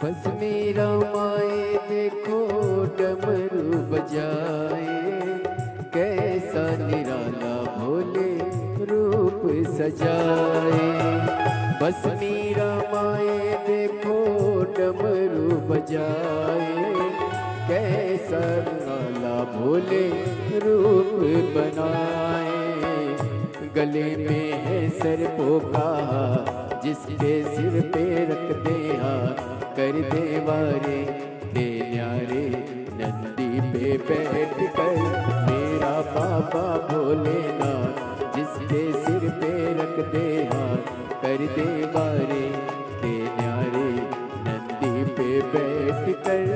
बस मेरा माए देखो डमरू बजाए, कैसा निराला भोले रूप सजाए। बस मेरा माए देखो डमरू बजाए, कैसा निराला भोले रूप बनाए। गले में है सर्पों का, जिसके सिर पे रख दे हाथ, कर दे वारे दे न्यारे। नंदी पे बैठ कर मेरा बाबा भोलेनाथ, जिसके सिर पे रख दे हाथ, कर दे वारे दे न्यारे। नंदी पे बैठ कर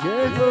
जय हो।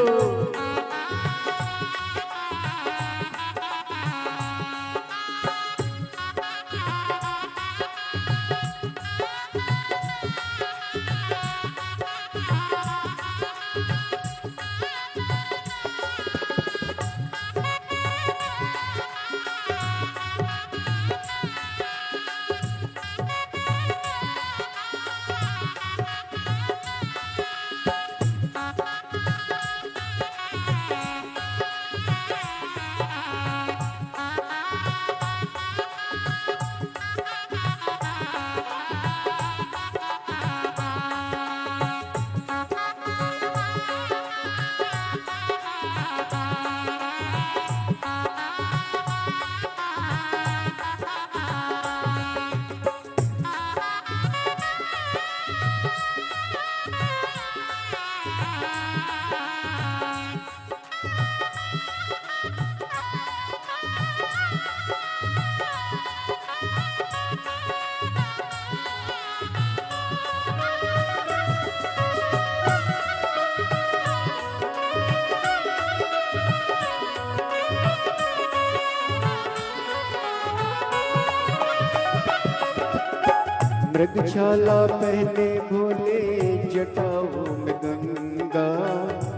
मृगशाला पहने भोले जटाओं में गंगा,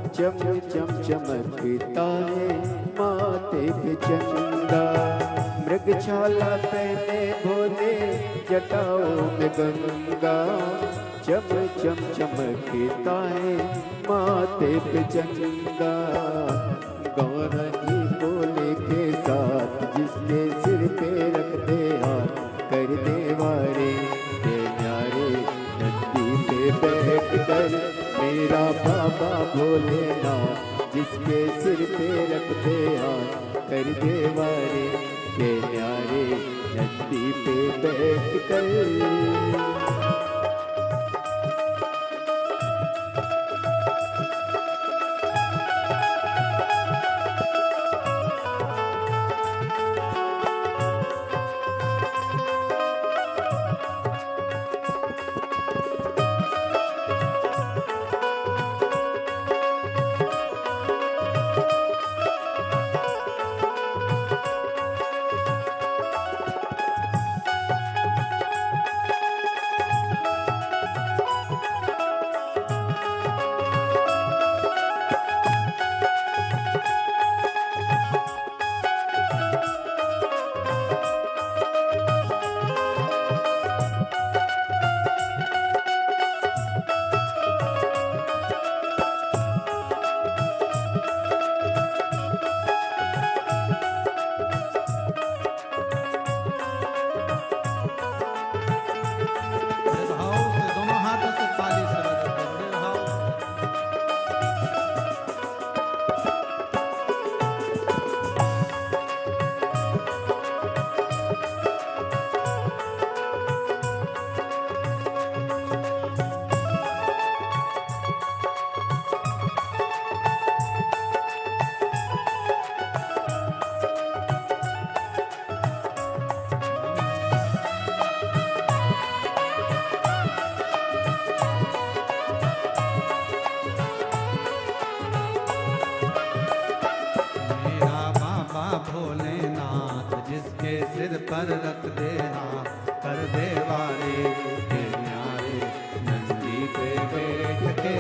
चम चम चमकता है माथे पे चंदा। मृगशाला पहने भोले जटाओं में गंगा, चम चम चमकता है माथे पे चंदा। गौरंगी भोले के साथ जिसके सिर पे रख दे हाथ, कर दे वारे के न्यारे नंदी पे बैठ कर। मेरा बाबा भोलेनाथ जिसके सिर पे रख दे हाथ, कर दे वारे के न्यारे नंदी पे बैठ कर। सिर पर रख दे हाथ, कर दे वारे के न्यारे नंदी पे बैठ के।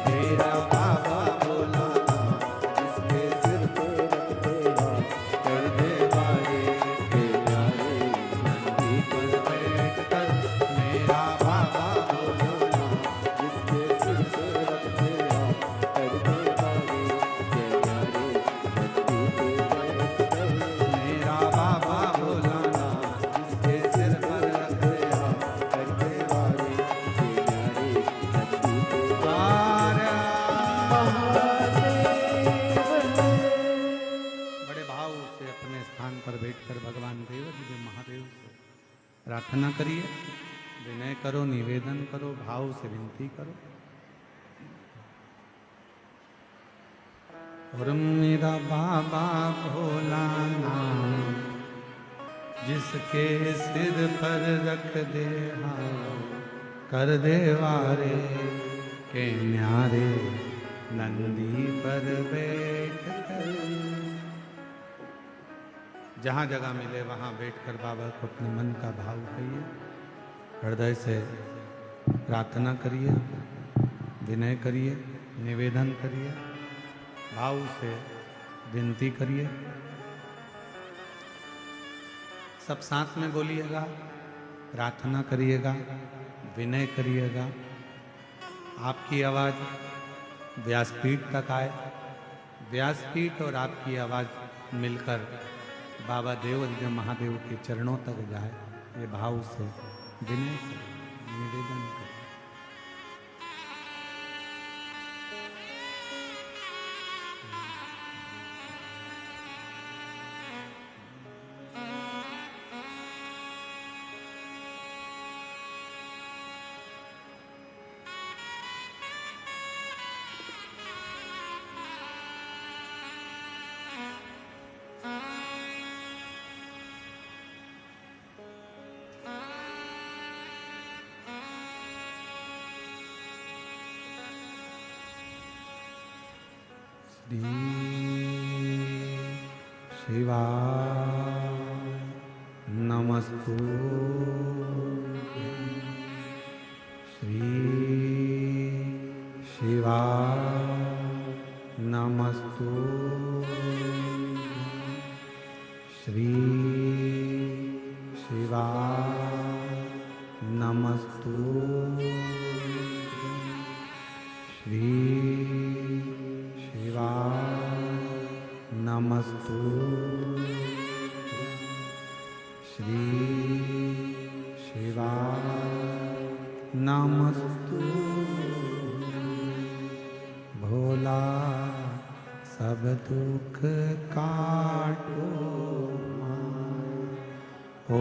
मेरा बाबा भोलानाथ जिसके सिर पे रख दे हाथ, कर दे वारे के न्यारे नंदी पर बैठ कर। मेरा बाबा भोलानाथ जिसके सिर पे रख दे हाथ, कर दे वारे के न्यारे नंदी पे बैठ कर। मेरा बाबा प्रार्थना करिए, विनय करो, निवेदन करो, भाव से विनती करो। और मेरा बाबा भोलानाथ जिसके सिर पर रख दे हाथ, कर दे वारे के न्यारे नंदी पर बैठ कर। जहाँ जगह मिले वहाँ बैठकर बाबा को अपने मन का भाव कहिए, हृदय से प्रार्थना करिए, विनय करिए, निवेदन करिए, भाव से विनती करिए। सब साथ में बोलिएगा, प्रार्थना करिएगा, विनय करिएगा। आपकी आवाज़ व्यासपीठ तक आए, व्यासपीठ और आपकी आवाज़ मिलकर बाबा देव महादेव के चरणों तक जाए। ये भाव से विनय निवेदन करें। शिवाय नमस्तुते। श्री शिवाय नमस्तु श्री शिवाय नमस्तु श्री शिवाय नमस्तु श्री शिवाय नमस्तु भोला सब दुख काटो ओ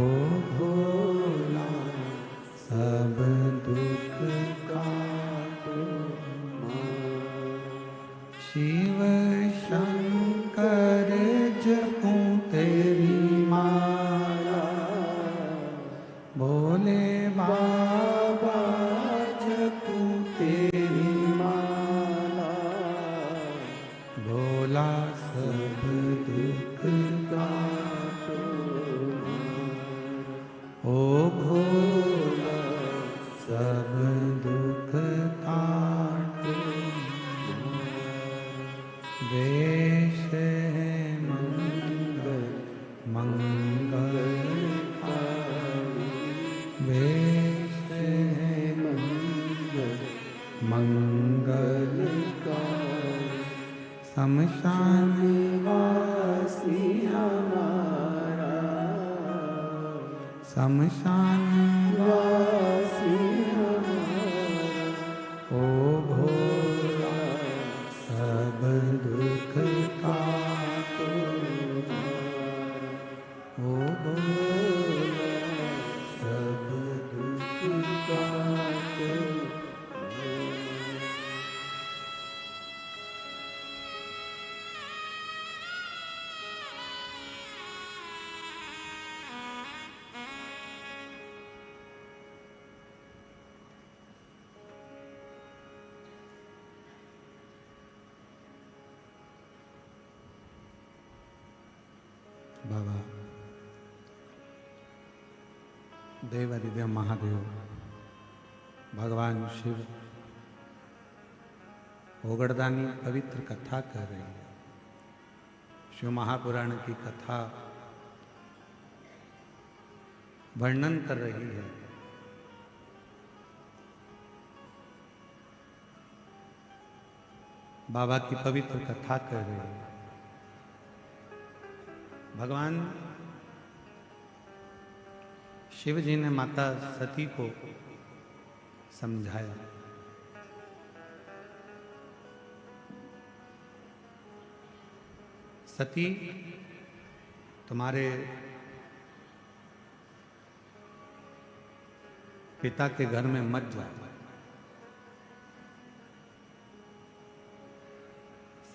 भोला सब दुख काटो शिव शंकर जपूं तेरी माला भोले बाबा जपूं तेरी माला भोला सब दुख काटो ओ भोला सब दुख काटो वेश है मंगल मंगलकारी वेश है मंगल मंगलकारी शमशान वासी हमारा शमशान वासी हमारा ओ भोला सब दुख काटो ओ भोला सब दुख काटो बाबा देवादिदेव महादेव भगवान शिव ओगड़दानी पवित्र कथा कह रही है। शिव महापुराण की कथा वर्णन कर रही है। बाबा की पवित्र कथा कह रही है। भगवान शिव जी ने माता सती को समझाया। सती तुम्हारे पिता के घर में मत जाओ।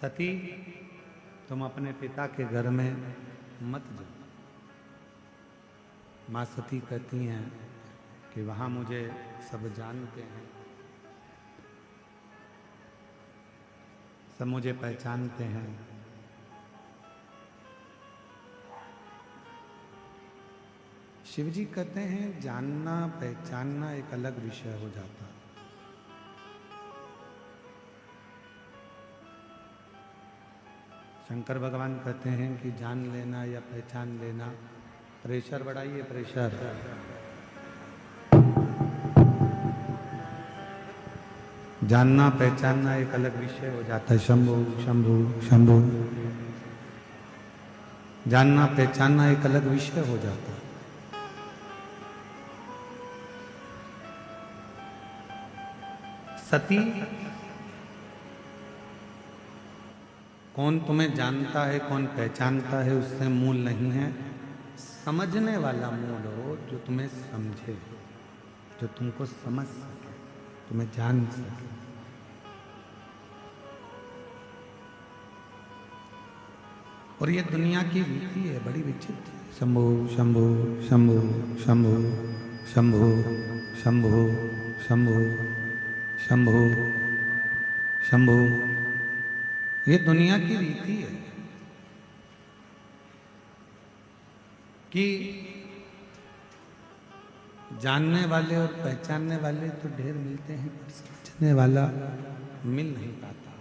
सती तुम अपने पिता के घर में मत जाओ। माँ सती कहती हैं कि वहाँ मुझे सब जानते हैं, सब मुझे पहचानते हैं। शिव जी कहते हैं जानना पहचानना एक अलग विषय हो जाता है। शंकर भगवान कहते हैं कि जान लेना या पहचान लेना, प्रेशर बढ़ाइए प्रेशर। जानना पहचानना एक अलग विषय हो जाता है। शंभु शंभु शंभु। जानना पहचानना एक अलग विषय हो जाता है। सती कौन तुम्हें जानता है कौन पहचानता है उससे मूल नहीं है, समझने वाला मूल हो जो तुम्हें समझे, जो तुमको समझ सके, तुम्हें जान सके। और ये दुनिया की रीति है बड़ी विचित्र। शंभु शंभु शंभु शंभु शंभु शंभु शंभु शंभु शंभु, ये दुनिया की रीति है कि जानने वाले और पहचानने वाले तो ढेर मिलते हैं, पर समझने वाला मिल नहीं पाता।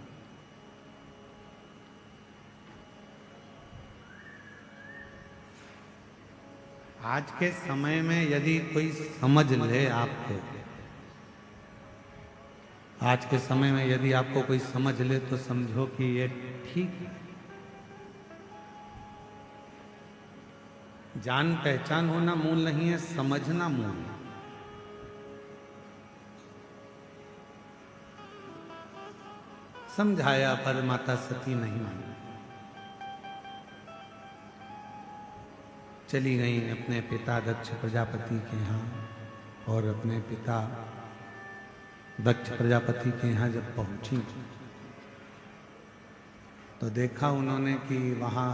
आज के समय में यदि कोई समझ ले आपको, आज के समय में यदि आपको कोई समझ ले तो समझो कि ये ठीक है। जान पहचान होना मूल नहीं है, समझना मूल है। समझाया पर माता सती नहीं मानी, चली गई अपने पिता दक्ष प्रजापति के यहाँ। और अपने पिता दक्ष प्रजापति के यहाँ जब पहुंची तो देखा उन्होंने कि वहां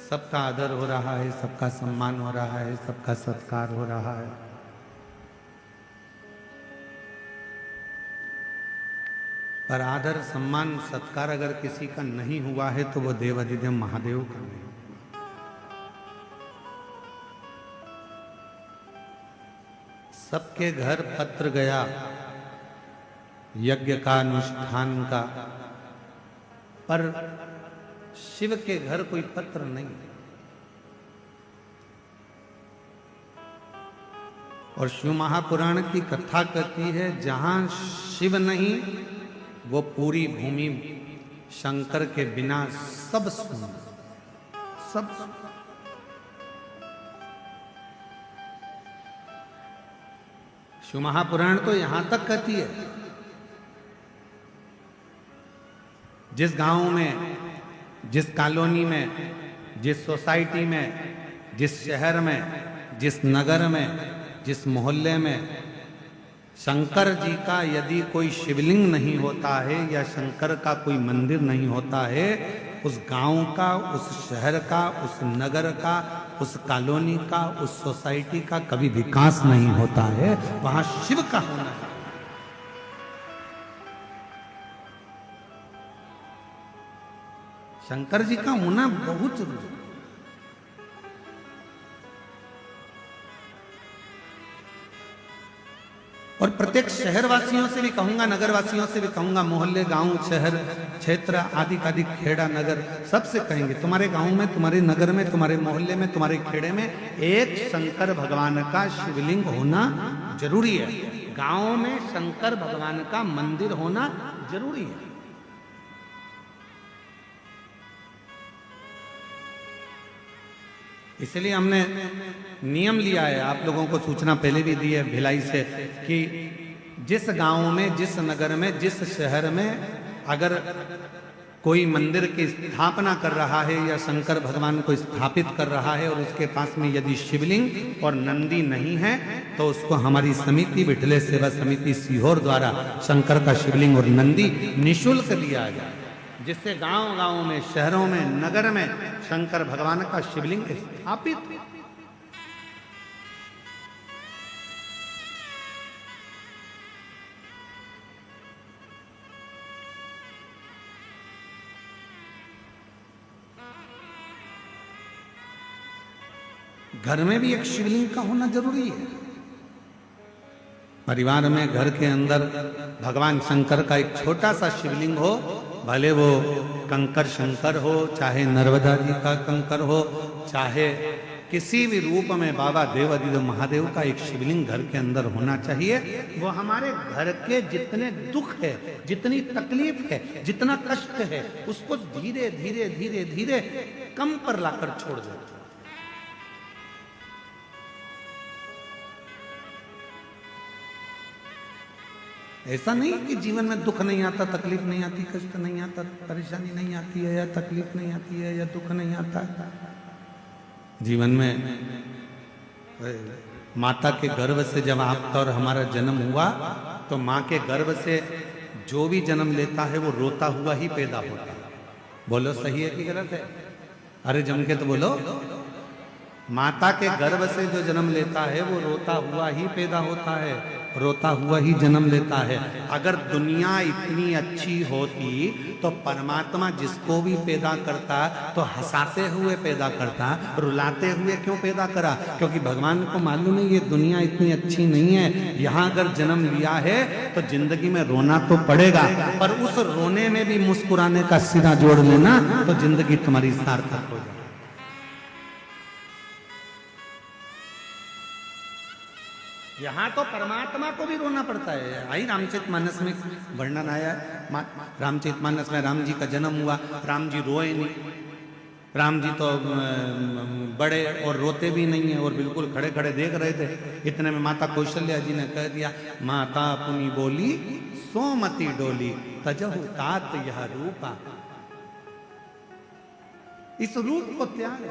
सबका आदर हो रहा है, सबका सम्मान हो रहा है, सबका सत्कार हो रहा है। पर आदर सम्मान सत्कार अगर किसी का नहीं हुआ है तो वो देवाधिदेव महादेव का नहीं। सबके घर पत्र गया यज्ञ का, अनुष्ठान का, पर शिव के घर कोई पत्र नहीं। और शिव महापुराण की कथा कहती है जहां शिव नहीं वो पूरी भूमि शंकर के बिना सब सुन, सब सुन। शिव महापुराण तो यहां तक कहती है जिस गांव में, जिस कॉलोनी में, जिस सोसाइटी में, जिस शहर में, जिस नगर में, जिस मोहल्ले में शंकर जी का यदि कोई शिवलिंग नहीं होता है या शंकर का कोई मंदिर नहीं होता है, उस गांव का, उस शहर का, उस नगर का, उस कॉलोनी का, उस सोसाइटी का कभी विकास नहीं होता है। वहां शिव का होना है। शंकर जी का होना बहुत जरूरी है। और प्रत्येक शहर वासियों से भी कहूंगा, नगर वासियों से भी कहूंगा, मोहल्ले, गांव, शहर, क्षेत्र आदि आदि, खेड़ा, नगर, सबसे कहेंगे तुम्हारे गांव में, तुम्हारे नगर में, तुम्हारे मोहल्ले में, तुम्हारे खेड़े में एक शंकर भगवान का शिवलिंग होना जरूरी है। गांव में शंकर भगवान का मंदिर होना जरूरी है। इसलिए हमने नियम लिया है, आप लोगों को सूचना पहले भी दी है भिलाई से, कि जिस गांव में, जिस नगर में, जिस शहर में अगर कोई मंदिर की स्थापना कर रहा है या शंकर भगवान को स्थापित कर रहा है और उसके पास में यदि शिवलिंग और नंदी नहीं है तो उसको हमारी समिति, विठले सेवा समिति सीहोर द्वारा शंकर का शिवलिंग और नंदी निःशुल्क दिया जाए, जिससे गांव गांव में, शहरों में, नगर में शंकर भगवान का शिवलिंग स्थापित। घर में भी एक शिवलिंग का होना जरूरी है। परिवार में, घर के अंदर भगवान शंकर का एक छोटा सा शिवलिंग हो, भले वो कंकर शंकर हो, चाहे नर्मदा जी का कंकर हो, चाहे किसी भी रूप में बाबा देवाधिदेव महादेव का एक शिवलिंग घर के अंदर होना चाहिए। वो हमारे घर के जितने दुख है, जितनी तकलीफ है, जितना कष्ट है, उसको धीरे धीरे धीरे धीरे कम पर लाकर छोड़ देते। ऐसा नहीं कि जीवन में दुख नहीं आता, तकलीफ नहीं आती, कष्ट नहीं आता, परेशानी नहीं आती है, या तकलीफ नहीं आती है, या दुख नहीं आता। जीवन में माता के गर्भ से जब आपका और हमारा जन्म हुआ तो माँ के गर्भ से जो भी जन्म लेता है वो रोता हुआ ही पैदा होता है। बोलो सही है कि गलत है? अरे जम के तो बोलो। माता के गर्भ से जो जन्म लेता है वो रोता हुआ ही पैदा होता है, रोता हुआ ही जन्म लेता है। अगर दुनिया इतनी अच्छी होती तो परमात्मा जिसको भी पैदा करता तो हंसाते हुए पैदा करता, रुलाते हुए क्यों पैदा करा? क्योंकि भगवान को मालूम है ये दुनिया इतनी अच्छी नहीं है, यहाँ अगर जन्म लिया है तो जिंदगी में रोना तो पड़ेगा, पर उस रोने में भी मुस्कुराने का सिरा जोड़ लेना तो जिंदगी तुम्हारी सार्थक हो जाए। यहाँ तो परमात्मा को भी रोना पड़ता है। आई रामचरितमानस में वर्णन आया है, रामचरितमानस में राम जी का जन्म हुआ, राम जी रोए नहीं, राम जी तो बड़े और रोते भी नहीं है और बिल्कुल खड़े खड़े देख रहे थे। इतने में माता कौशल्या जी ने कह दिया, माता पुनि बोली सोमति डोली तजहु तात यह रूपा। इस रूप को त्याग,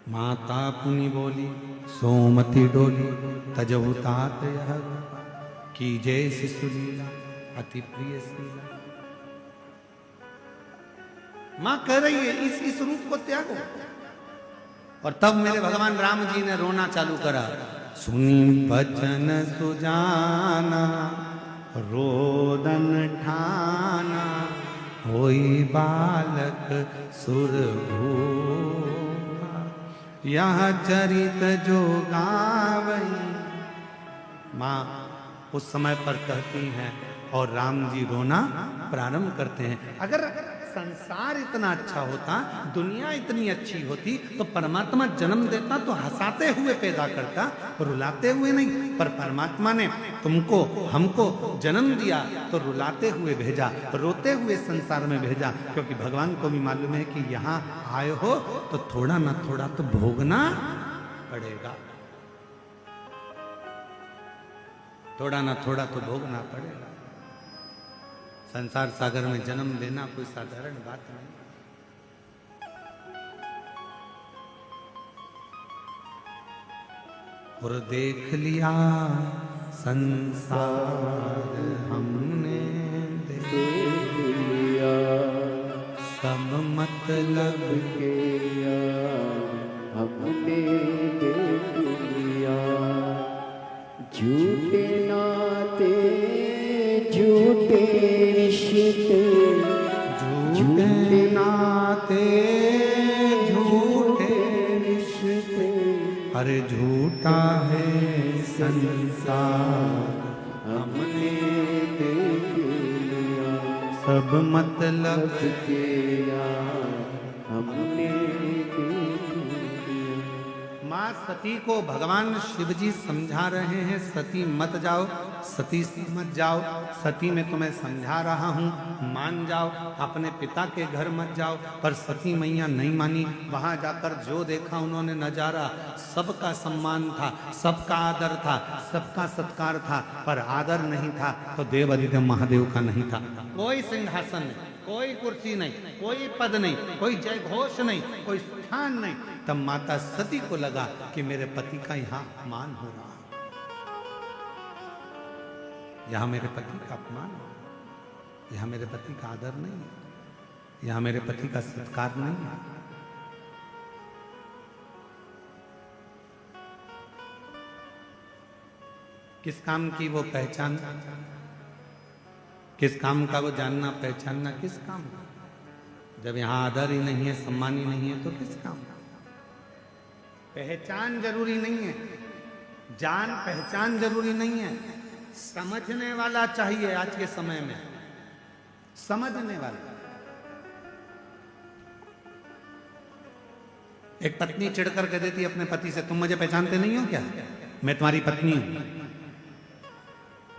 माता पुनि बोली सोमति डोली तजहु तात यह रूपा, की जय शिशुलीला अति प्रिय शीला। मां कह रही है इस रूप को त्यागो। और तब मेरे भगवान राम जी ने रोना चालू करा, सुनी बचन सुजाना रोदन ठाना, होई बालक सुरभूपा, यह चरित जो गावई। मां उस समय पर कहती हैं और राम जी रोना प्रारंभ करते हैं। अगर संसार इतना अच्छा होता, दुनिया इतनी अच्छी होती तो परमात्मा जन्म देता तो हंसाते हुए पैदा करता, रुलाते हुए नहीं। पर परमात्मा ने तुमको हमको जन्म दिया तो रुलाते हुए भेजा, रोते हुए संसार में भेजा, क्योंकि भगवान को भी मालूम है कि यहाँ आए हो तो थोड़ा ना थोड़ा तो भोगना पड़ेगा, थोड़ा ना थोड़ा तो भोगना पड़ेगा। संसार सागर में जन्म लेना कोई साधारण बात नहीं। और देख लिया संसार हमने, देख लिया सब मतलब के हमने देख लिया, झूठे नाते झूठे रिश्ते, झूठे नाते झूठे रिश्ते, अरे झूठा है संसार हमने देख लिया, सब मतलब के हमने देख लिया। माँ सती को भगवान शिव जी समझा रहे हैं, सती मत जाओ, सती मत जाओ, सती मैं तुम्हें समझा रहा हूँ, मान जाओ, अपने पिता के घर मत जाओ। पर सती मैया नहीं मानी। वहां जाकर जो देखा उन्होंने नजारा, सबका सम्मान था, सबका आदर था, सबका सत्कार था, पर आदर नहीं था तो देव अधिदेव महादेव का नहीं था। कोई सिंहासन नहीं, कोई कुर्सी नहीं, कोई पद नहीं, कोई जय घोष नहीं, कोई स्थान नहीं। तब माता सती को लगा कि मेरे पति का यहाँ अपमान हो रहा है, यहाँ मेरे पति का अपमान हो रहा है, यहाँ मेरे पति का आदर नहीं है, यहाँ मेरे पति का सत्कार नहीं है। किस काम की वो पहचान, किस काम का वो जानना पहचानना, किस काम का? जब यहाँ आदर ही नहीं है, सम्मान ही नहीं है तो किस काम का? पहचान जरूरी नहीं है, जान पहचान जरूरी नहीं है, समझने वाला चाहिए। आज के समय में समझने वाला। एक पत्नी चिढ़ कर कह देती अपने पति से, तुम मुझे पहचानते नहीं हो क्या, मैं तुम्हारी पत्नी हूं।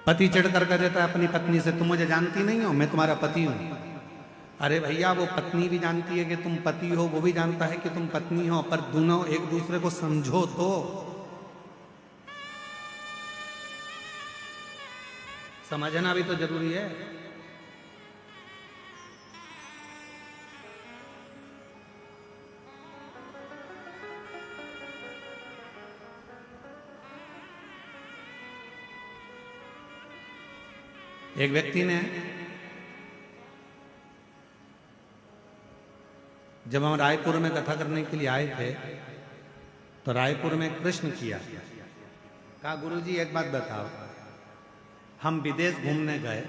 पति चिढ़ कर कह देता है अपनी पत्नी से, तुम मुझे जानती नहीं हो, मैं तुम्हारा पति हूं। अरे भैया, वो पत्नी भी जानती है कि तुम पति हो, वो भी जानता है कि तुम पत्नी हो, पर दोनों एक दूसरे को समझो तो। समझना भी तो जरूरी है। एक व्यक्ति ने जब हम रायपुर में कथा करने के लिए आए थे तो रायपुर में कृष्ण किया, कहा गुरुजी एक बात बताओ, हम विदेश घूमने गए,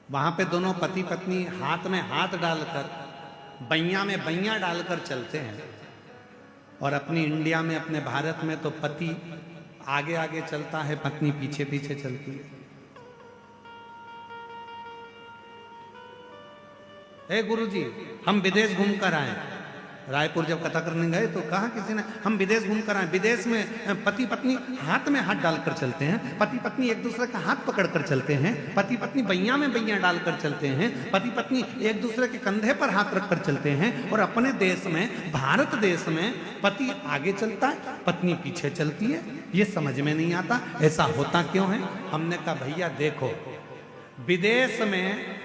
वहां पे दोनों पति पत्नी हाथ में हाथ डालकर बैया में बैया डालकर चलते हैं, और अपनी इंडिया में अपने भारत में तो पति आगे आगे चलता है, पत्नी पीछे पीछे चलती है। हे गुरुजी हम विदेश घूम कर आए, रायपुर जब कथा करने गए तो कहा किसी ने हम विदेश घूम कर आए, विदेश में पति पत्नी हाथ में हाथ डालकर चलते हैं, पति पत्नी एक दूसरे का हाथ पकड़कर चलते हैं, पति पत्नी बैया में बैया डालकर चलते हैं, पति पत्नी एक दूसरे के कंधे पर हाथ रखकर चलते हैं, और अपने देश में भारत देश में पति आगे चलता है, पत्नी पीछे चलती है। ये समझ में नहीं आता ऐसा होता क्यों है। हमने कहा भैया देखो, विदेश में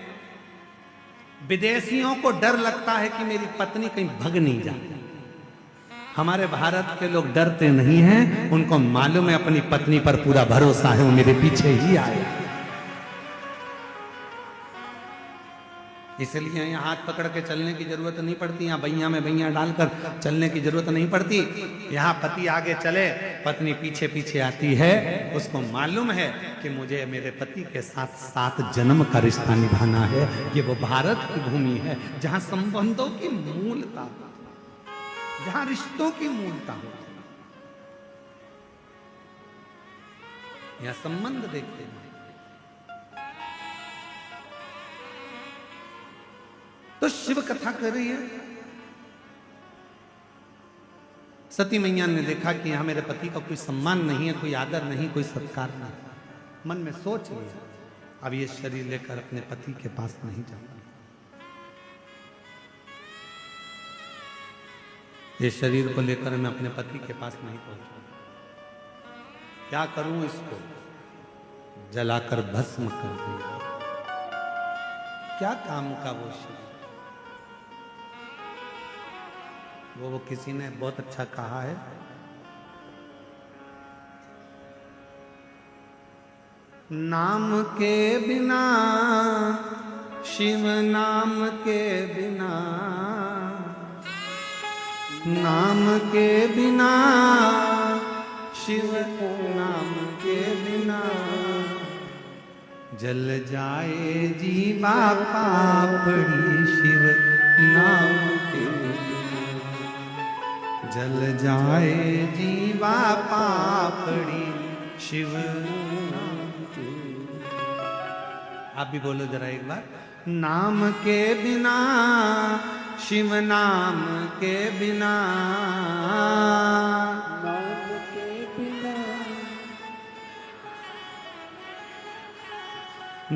विदेशियों को डर लगता है कि मेरी पत्नी कहीं भग नहीं जाए, हमारे भारत के लोग डरते नहीं हैं, उनको मालूम है अपनी पत्नी पर पूरा भरोसा है, वो मेरे पीछे ही आए। इसलिए यहाँ हाथ पकड़ के चलने की जरूरत नहीं पड़ती, यहाँ बैया में बैया डालकर चलने की जरूरत नहीं पड़ती। यहाँ पति आगे चले, पत्नी पीछे पीछे आती है, उसको मालूम है कि मुझे मेरे पति के साथ 7 जन्म का रिश्ता निभाना है। ये वो भारत की भूमि है जहाँ संबंधों की मूलता, जहाँ रिश्तों की मूलता होती है। यहाँ संबंध देखते हैं। तो शिव कथा कर रही है, सती मैया ने देखा कि यहां मेरे पति का कोई सम्मान नहीं है, कोई आदर नहीं, कोई सत्कार नहीं। मन में सोच लिया अब ये शरीर लेकर अपने पति के पास नहीं जाऊंगा, ये शरीर को लेकर मैं अपने पति के पास नहीं पहुंचूंगा। क्या करूं, इसको जलाकर भस्म कर दिया। क्या काम का वो शरीर। वो किसी ने बहुत अच्छा कहा है, नाम के बिना, शिव नाम के बिना, नाम के बिना, शिव नाम के बिना, जल जाए जीवा पापड़ी, शिव नाम के जल जाए जीवा पापड़ी, शिव। आप भी बोलो जरा एक बार, नाम के बिना, शिव नाम के बिना, नाम के बिना,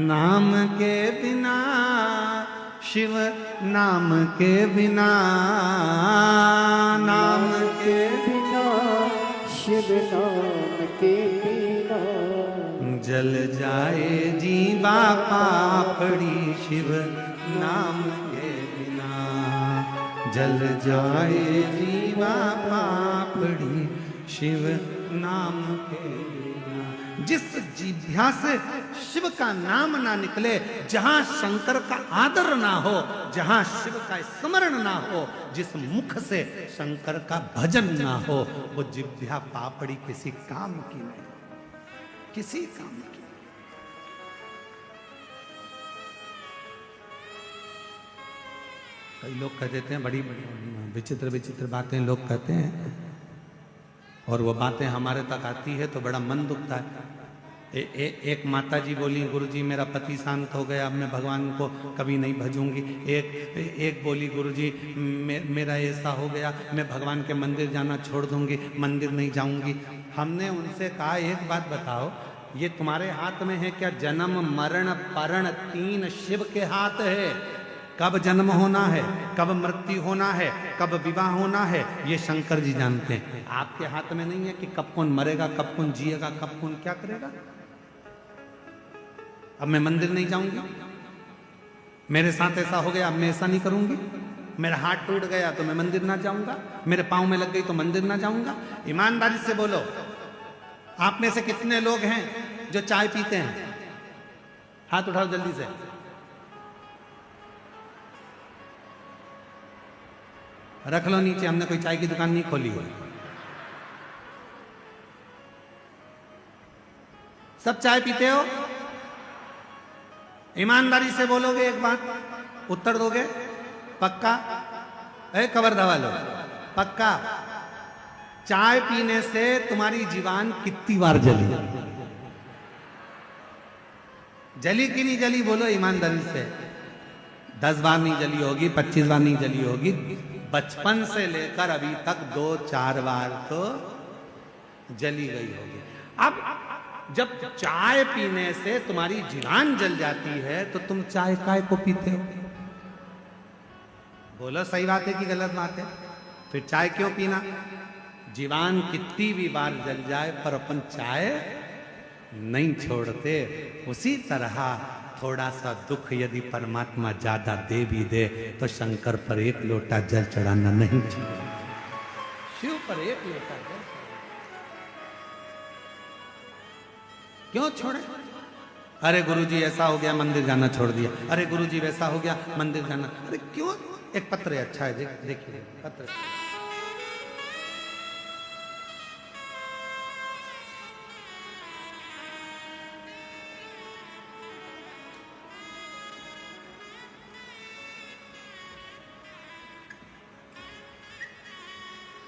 नाम के बिना, शिव नाम के बिना, नाम के बिना, शिव नाम के बिना, जल जाए जीवा पापड़ी, शिव नाम के बिना, जल जाए जीवा पापड़ी, शिव नाम के बिना। जिस जिह्वा से शिव का नाम ना निकले, जहां शंकर का आदर ना हो, जहां शिव का स्मरण ना हो, जिस मुख से शंकर का भजन ना हो, वो जिह्वा पापड़ी किसी काम की नहीं, किसी काम की। कई लोग कह देते हैं, बड़ी विचित्र विचित्र बातें लोग कहते हैं, और वो बातें हमारे तक आती है तो बड़ा मन दुखता है। एक माता जी बोली, गुरुजी मेरा पति शांत हो गया, अब मैं भगवान को कभी नहीं भजूंगी। एक बोली, गुरुजी मेरा ऐसा हो गया, मैं भगवान के मंदिर जाना छोड़ दूंगी, मंदिर नहीं जाऊंगी। हमने उनसे कहा, एक बात बताओ, ये तुम्हारे हाथ में है क्या? जन्म मरण परण 3 शिव के हाथ है। कब जन्म होना है, कब मृत्यु होना है, कब विवाह होना है, ये शंकर जी जानते हैं। आपके हाथ में नहीं है कि कब कौन मरेगा, कब कौन जिएगा, कब कौन क्या करेगा। अब मैं मंदिर नहीं जाऊंगी, मेरे साथ ऐसा हो गया, अब मैं ऐसा नहीं करूंगी। मेरा हाथ टूट गया तो मैं मंदिर ना जाऊंगा, मेरे पांव में लग गई तो मंदिर ना जाऊंगा। ईमानदारी से बोलो, आप में से कितने लोग हैं जो चाय पीते हैं? हाथ उठाओ जल्दी से। रख लो नीचे, हमने कोई चाय की दुकान नहीं खोली है। सब चाय पीते हो? ईमानदारी से बोलोगे एक बात, उत्तर दोगे? पक्का? कबर दबा लो, पक्का? चाय पीने से तुम्हारी जीवान कितनी बार जली? जली कि नहीं जली? बोलो ईमानदारी से। 10 बार नहीं जली होगी, 25 बार नहीं जली होगी, बचपन से लेकर अभी तक 2-4 बार तो जली गई होगी। अब जब चाय पीने से तुम्हारी जीवान जल जाती है तो तुम चाय काय को पीते हो? बोलो सही बात है कि गलत बात है? फिर चाय क्यों पीना? जीवान कितनी भी बार जल जाए पर अपन चाय नहीं छोड़ते। उसी तरह थोड़ा सा दुख यदि परमात्मा ज्यादा दे भी दे तो शंकर पर 1 लोटा जल चढ़ाना नहीं चाहिए। शिव पर 1 लोटा जल क्यों छोड़े? अरे गुरुजी ऐसा हो गया मंदिर जाना छोड़ दिया, अरे गुरुजी वैसा हो गया मंदिर जाना। अरे क्यों? एक पत्र है, अच्छा है, देखिए पत्र।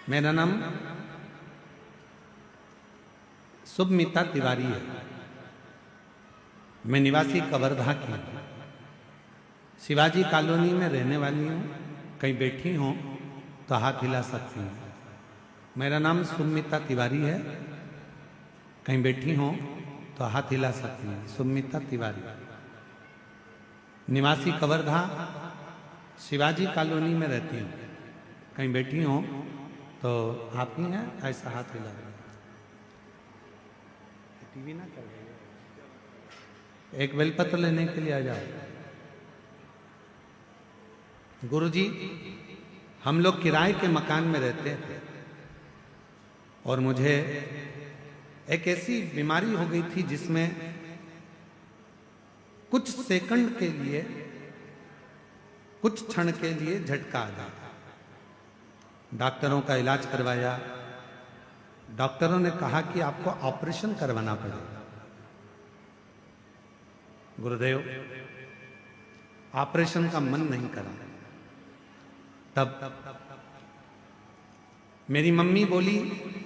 मेरा नाम सुमिता तिवारी है। मैं निवासी कवर्धा की शिवाजी कॉलोनी में रहने वाली हूँ। कहीं बैठी हूँ तो हाथ हिला सकती हूँ। मेरा नाम सुमिता तिवारी है। कहीं बैठी हूँ तो हाथ हिला सकती हूँ। सुमिता तिवारी, निवासी कवर्धा, शिवाजी कॉलोनी में रहती हूँ। कहीं बैठी हूँ तो आप ही हैं, ऐसा हाथ हिला। टीवी ना चल रही है, एक बेलपत्र लेने के लिए आ जाओ। गुरुजी, हम लोग किराए के मकान में रहते थे और मुझे एक ऐसी बीमारी हो गई थी जिसमें कुछ सेकंड के लिए, कुछ क्षण के लिए झटका आ जाता। डॉक्टरों का इलाज करवाया। डॉक्टरों ने कहा कि आपको ऑपरेशन करवाना पड़ेगा। गुरुदेव, ऑपरेशन का मन नहीं करा। तब मेरी मम्मी बोली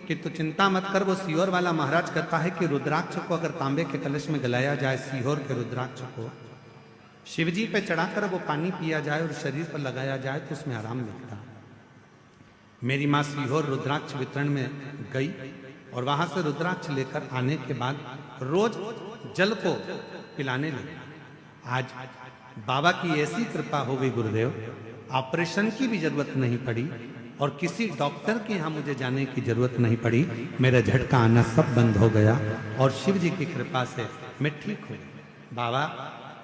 कि तू चिंता मत कर, वो सीहोर वाला महाराज कहता है कि रुद्राक्ष को अगर तांबे के कलश में गलाया जाए, सीहोर के रुद्राक्ष को शिवजी पे चढ़ाकर वो पानी पिया जाए और शरीर पर लगाया जाए तो उसमें आराम मिलता। मेरी माँ सीहोर रुद्राक्ष वितरण में गई और वहां से रुद्राक्ष लेकर आने के बाद रोज जल को पिलाने लगी। आज बाबा की ऐसी कृपा हो गई गुरुदेव, ऑपरेशन की भी जरूरत नहीं पड़ी और किसी डॉक्टर के यहाँ मुझे जाने की जरूरत नहीं पड़ी। मेरा झटका आना सब बंद हो गया और शिव जी की कृपा से मैं ठीक हूँ। बाबा,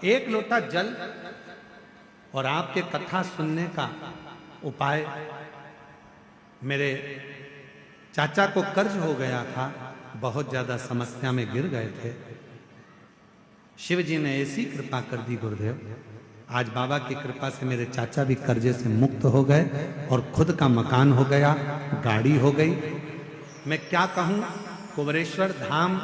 1 लोटा जल और आपके कथा सुनने का उपाय। मेरे चाचा को कर्ज हो गया था, बहुत ज्यादा समस्या में गिर गए थे। शिव जी ने ऐसी कृपा कर दी गुरुदेव, आज बाबा की कृपा से मेरे चाचा भी कर्जे से मुक्त हो गए और खुद का मकान हो गया, गाड़ी हो गई। मैं क्या कहूँ, कुबरेश्वर धाम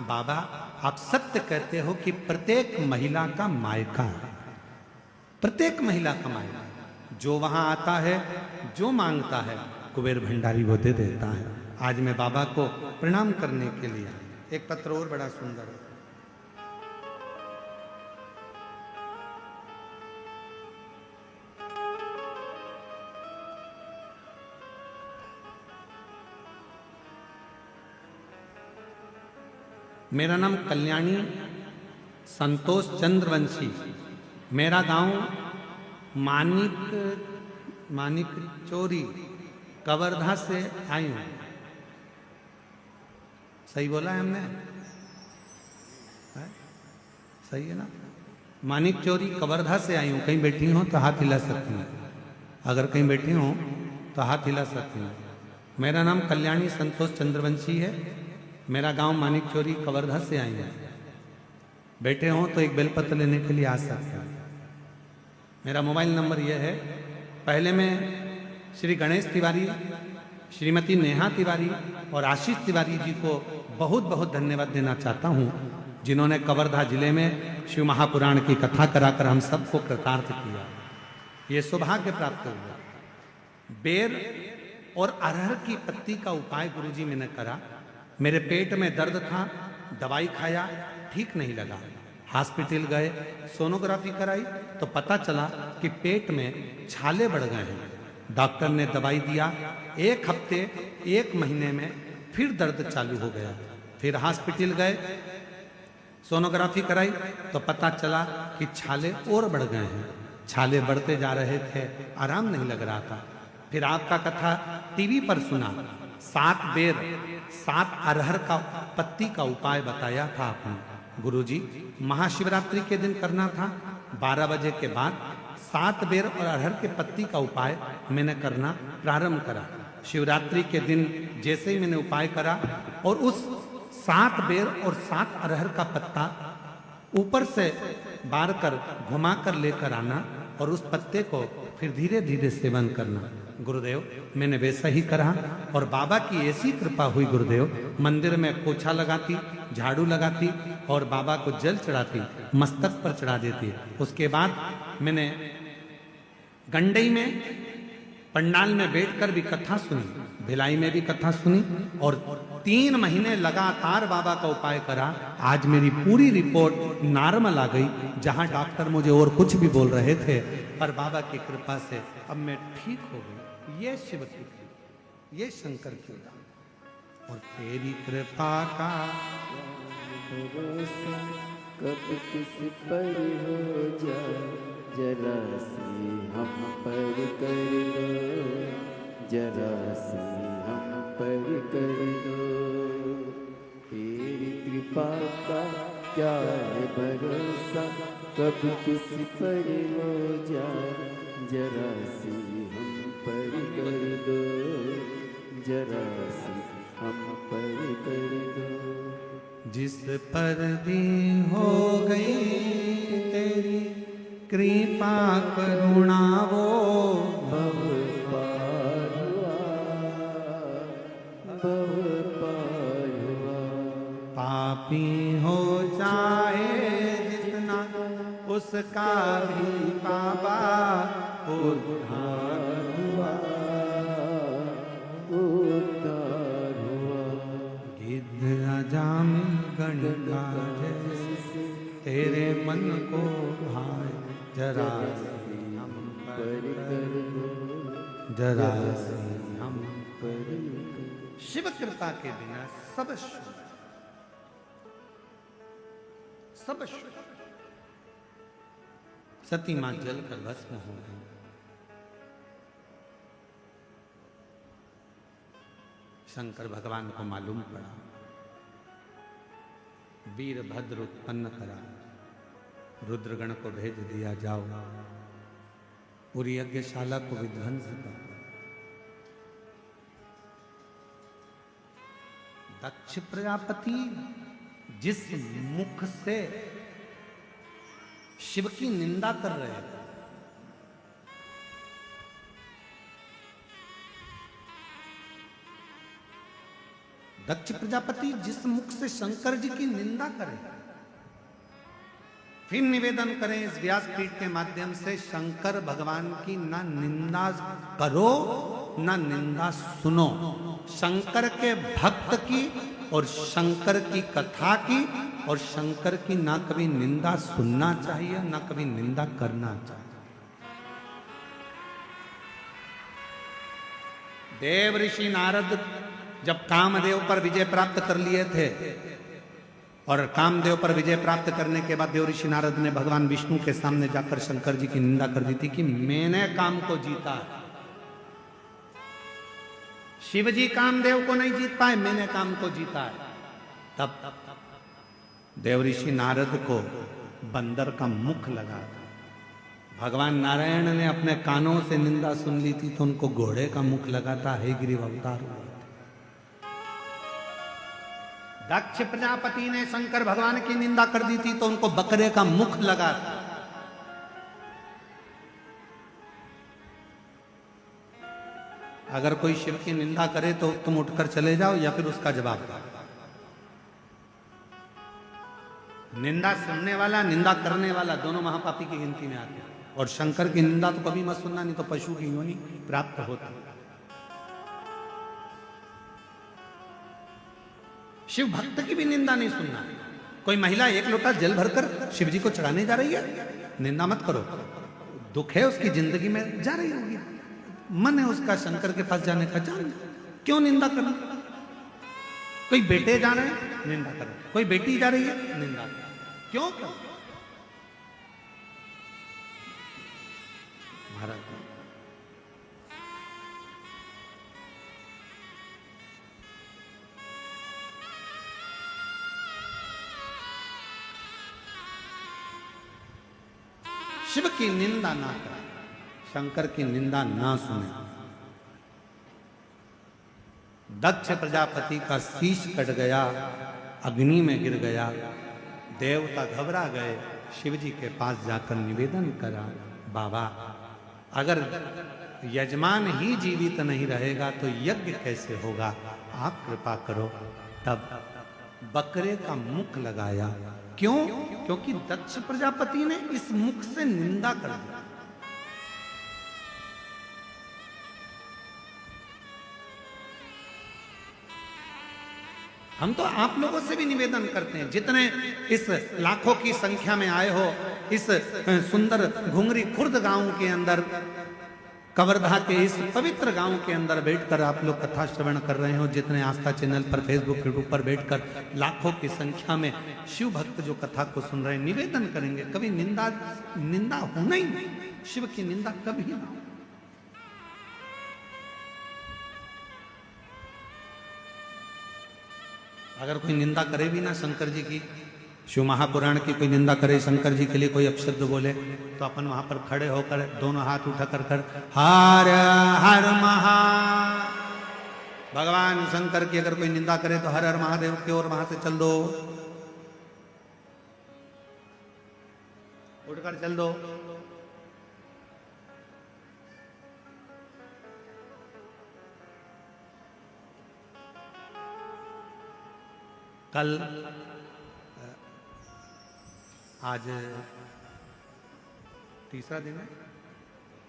बाबा, आप सत्य कहते हो कि प्रत्येक महिला का मायका है, प्रत्येक महिला का मायका। जो वहां आता है, जो मांगता है, कुबेर भंडारी वो दे देता है। आज मैं बाबा को प्रणाम करने के लिए, एक पत्र और बड़ा सुंदर है। मेरा नाम कल्याणी संतोष चंद्रवंशी, मेरा गांव मानिक चोरी कवर्धा से आई हूं। सही बोला है हमने? सही है ना? मानिक चोरी कवर्धा से आई हूं। कहीं बैठी हो तो हाथ हिला सकती हूँ, अगर कहीं बैठी हो तो हाथ हिला सकती हूँ। मेरा नाम कल्याणी संतोष चंद्रवंशी है, मेरा गांव मानिक चोरी कवर्धा से आई हूँ। बैठे हो तो एक बेलपत्र लेने के लिए आ सकते हैं। मेरा मोबाइल नंबर यह है, पहले मैं श्री गणेश तिवारी, श्रीमती नेहा तिवारी और आशीष तिवारी जी को बहुत बहुत धन्यवाद देना चाहता हूँ, जिन्होंने कवर्धा जिले में शिव महापुराण की कथा कराकर हम सबको कृतार्थ किया। ये सौभाग्य प्राप्त हुआ। बेर और अरहर की पत्ती का उपाय गुरुजी मैंने करा। मेरे पेट में दर्द था, दवाई खाया, ठीक नहीं लगा। हॉस्पिटल गए, सोनोग्राफी कराई तो पता चला कि पेट में छाले बढ़ गए हैं। डॉक्टर ने दवाई दिया, 1 हफ्ते 1 महीने में फिर दर्द चालू हो गया। फिर हॉस्पिटल गए, सोनोग्राफी कराई तो पता चला कि छाले और बढ़ गए हैं। छाले बढ़ते जा रहे थे, आराम नहीं लग रहा था। फिर आपका कथा टीवी पर सुना, 7 बेर 7 अरहर का पत्ती का उपाय बताया था आपने। गुरुजी, महाशिवरात्रि के दिन करना था। 12 बजे के बाद 7 बेर और अरहर के पत्ती का उपाय मैंने करना प्रारंभ करा। शिवरात्रि के दिन जैसे ही मैंने उपाय करा और उस 7 बेर और 7 अरहर का पत्ता ऊपर से बार कर घुमा कर लेकर आना और उस पत्ते को फिर धीरे धीरे सेवन करना। गुरुदेव, मैंने वैसा ही करा और बाबा की ऐसी कृपा हुई गुरुदेव, मंदिर में पोछा लगाती, झाड़ू लगाती और बाबा को जल चढ़ाती, मस्तक पर चढ़ा देती। उसके बाद मैंने गंडई में पंडाल में बैठकर भी कथा सुनी, भिलाई में भी कथा सुनी और 3 महीने लगातार बाबा का उपाय करा। आज मेरी पूरी रिपोर्ट नॉर्मल आ गई। जहां डॉक्टर मुझे और कुछ भी बोल रहे थे, पर बाबा की कृपा से अब मैं ठीक हो गई। ये शिव की कृपा, ये शंकर की दान और तेरी कृपा का भरोसा कब किस पर हो जाए, जरा सी हम पर कर दो, जरा सी हम पर कर दो। तेरी कृपा का क्या है भरोसा, कब किस पर हो जाए, जरा सी हम पर कर दो, जरा सी हम पर कर दो। जिस पर भी हो गई तेरी कृपा करुणा वो भव पार हुआ, भव पार हुआ। पापी हो जाए जितना उसका भी बाबा उद्धार हुआ, उद्धार हुआ। गिद्ध अजामिल गणिका जैसे तेरे मन को भाए, जरा सी हम पर कर दो, जरा सी हम पर कर दो। शिव कृपा के बिना सब शून्य, सब शून्य। सती मां जल कर भस्म हो गई। शंकर भगवान को मालूम पड़ा, वीरभद्र उत्पन्न करा, रुद्रगण को भेज दिया, जाओ पूरी यज्ञशाला को विध्वंस कर। दक्ष प्रजापति जिस मुख से शिव की निंदा कर रहे थे, दक्ष प्रजापति जिस मुख से शंकर जी की निंदा करें, फिर निवेदन करें इस व्यासपीठ के माध्यम से, शंकर भगवान की ना निंदा करो ना निंदा सुनो। शंकर के भक्त की और शंकर की कथा की और शंकर की ना कभी निंदा सुनना चाहिए, ना कभी निंदा करना चाहिए। देव ऋषि नारद जब कामदेव पर विजय प्राप्त कर लिए थे और कामदेव पर विजय प्राप्त करने के बाद देव ऋषि नारद ने भगवान विष्णु के सामने जाकर शंकर जी की निंदा कर दी थी कि मैंने काम को जीता है। शिव जी कामदेव को नहीं जीत पाए, मैंने काम को जीता है। तब देव ऋषि नारद को बंदर का मुख लगा था। भगवान नारायण ने अपने कानों से निंदा सुन ली थी तो उनको घोड़े का मुख लगा था, हे गिरिव अवतार हुआ। दक्ष प्रजापति ने शंकर भगवान की निंदा कर दी थी तो उनको बकरे का मुख लगा था। अगर कोई शिव की निंदा करे तो तुम उठकर चले जाओ या फिर उसका जवाब दो। निंदा सुनने वाला, निंदा करने वाला दोनों महापापी की गिनती में आते हैं। और शंकर की निंदा तो कभी मत सुनना, नहीं तो पशु की योनि प्राप्त होती। शिव भक्त की भी निंदा नहीं सुनना। कोई महिला एक लोटा जल भरकर शिव जी को चढ़ाने जा रही है, निंदा मत करो। दुख है उसकी जिंदगी में, जा रही होगी, मन है उसका शंकर के पास जाने का, जान, क्यों निंदा करना। कोई बेटे जा रहे हैं, निंदा करो। कोई बेटी जा रही है, निंदा करो। क्यों करो? महाराज शिव की निंदा ना करें, शंकर की निंदा ना सुने। दक्ष प्रजापति का शीश कट गया, अग्नि में गिर गया। देवता घबरा गए, शिव जी के पास जाकर निवेदन करा, बाबा अगर यजमान ही जीवित नहीं रहेगा तो यज्ञ कैसे होगा, आप कृपा करो। तब बकरे का मुख लगाया। क्यों? क्योंकि दक्ष प्रजापति ने इस मुख से निंदा कर दी। हम तो आप लोगों से भी निवेदन करते हैं, जितने इस लाखों की संख्या में आए हो, इस सुंदर घुंगरी खुर्द गांव के अंदर, कवर्धा के इस पवित्र गांव के अंदर बैठकर आप लोग कथा श्रवण कर रहे हो, जितने आस्था चैनल पर, फेसबुक, यूट्यूब पर बैठकर लाखों की संख्या में शिव भक्त जो कथा को सुन रहे हैं, निवेदन करेंगे कभी निंदा होना ही नहीं, शिव की निंदा कभी ना हो। अगर कोई निंदा करे भी ना शंकर जी की, शिव महापुराण की कोई निंदा करे, शंकर जी के लिए कोई अपशब्द बोले, तो अपन वहां पर खड़े होकर दोनों हाथ उठा कर हर हर महा, भगवान शंकर की अगर कोई निंदा करे तो हर हर महादेव की ओर वहां से चल दो, उठकर चल दो। कल आज तीसरा दिन है,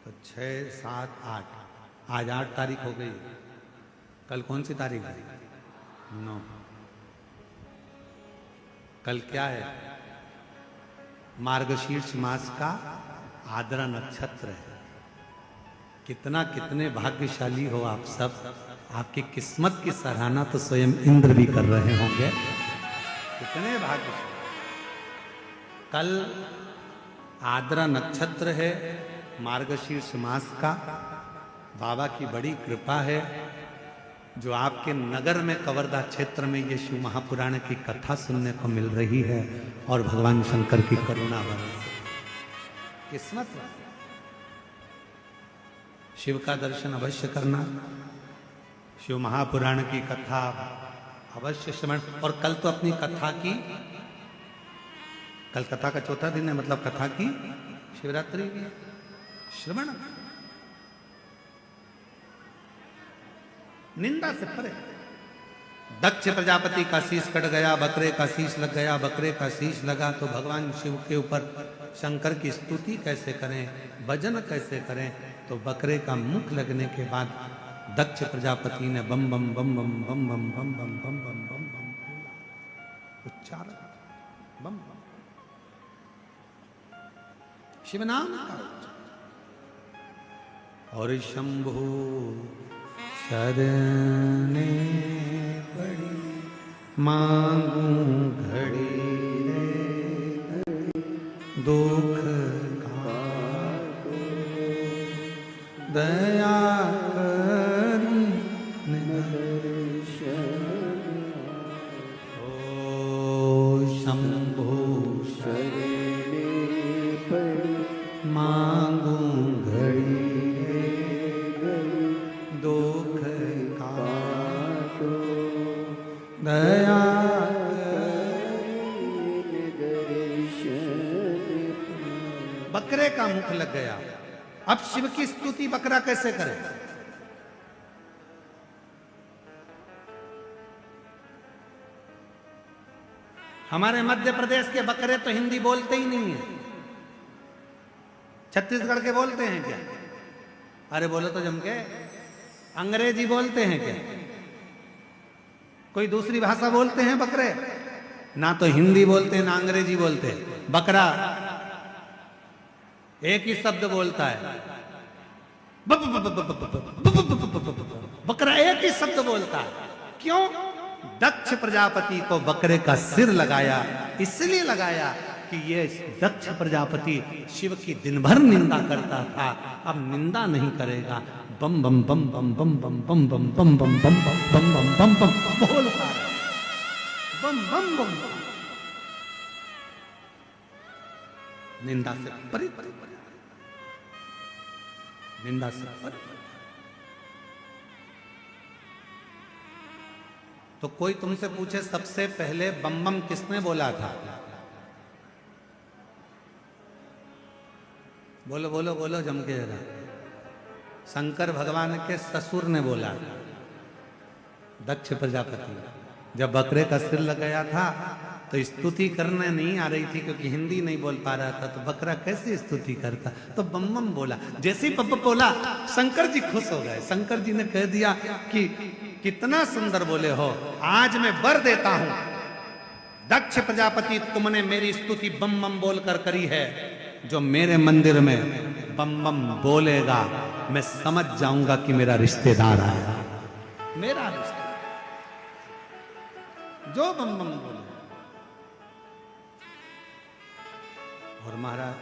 तो 6, 7, 8, आज 8 तारीख हो गई। कल कौन सी तारीख है? 9। कल क्या है? मार्गशीर्ष मास का आद्रा नक्षत्र है। कितने भाग्यशाली हो आप सब। आपकी किस्मत की सराहना तो स्वयं इंद्र भी कर रहे होंगे। कितने भाग्यशाली। कल आद्रा नक्षत्र है, मार्गशीर्ष मास का। बाबा की बड़ी कृपा है जो आपके नगर में, कवर्धा क्षेत्र में ये शिव महापुराण की कथा सुनने को मिल रही है, और भगवान शंकर की करुणा बरस। किस्मत। शिव का दर्शन अवश्य करना, शिव महापुराण की कथा अवश्य श्रवण। और कल तो अपनी कथा की, कल कथा का चौथा दिन है, मतलब कथा की शिवरात्रि भी श्रवण। निंदा से परे। दक्ष प्रजापति का शीश कट गया, बकरे का शीश लग गया। बकरे का शीश लगा तो भगवान शिव के ऊपर शंकर की स्तुति कैसे करें, भजन कैसे करें? तो बकरे का मुख लगने के बाद दक्ष प्रजापति ने बम बम बम बम बम बम बम बम बम बम बम बम उच्चारण, बम बम शिव नाम का। और शंभु शरणे पड़ी, मांगू घड़ी रे दुख का, दया करी ओ शंभु शरणे पड़ी, मांगू घड़ी दुख का, दया बकरे का मुख लग गया। अब शिव की स्तुति बकरा कैसे करे? हमारे मध्य प्रदेश के बकरे तो हिंदी बोलते ही नहीं है। छत्तीसगढ़ के बोलते हैं क्या? अरे बोलो तो जम के। अंग्रेजी बोलते हैं क्या? कोई दूसरी भाषा बोलते हैं बकरे? ना तो हिंदी बोलते ना अंग्रेजी बोलते। बकरा एक ही शब्द बोलता है, बकरा एक ही शब्द बोलता है। क्यों? दक्ष प्रजापति को बकरे का सिर लगाया, इसलिए लगाया कि ये दक्ष प्रजापति शिव की दिन भर निंदा करता था, अब निंदा नहीं करेगा। बम बम बम बम बम बम बम बम बम बम बम बम बम बम बम बोलता है, बम बम बम। निंदा से परे, निंदा से परे। तो कोई तुमसे पूछे सबसे पहले बम बम किसने बोला था? बोलो बोलो बोलो जम के जरा। शंकर भगवान के ससुर ने बोला, दक्ष प्रजापति। जब बकरे का सिर लगाया था तो स्तुति करने नहीं आ रही थी, क्योंकि हिंदी नहीं बोल पा रहा था, तो बकरा कैसे स्तुति करता? तो बम बम बोला। जैसे ही बम बोला शंकर जी खुश हो गए। शंकर जी ने कह दिया कि कितना सुंदर बोले हो, आज मैं वर देता हूं, दक्ष प्रजापति तुमने मेरी स्तुति बम बम बोलकर करी है, जो मेरे मंदिर में बम बम बोलेगा मैं समझ जाऊंगा कि मेरा रिश्तेदार आया, मेरा रिश्तेदार जो बम बम बोले। और महाराज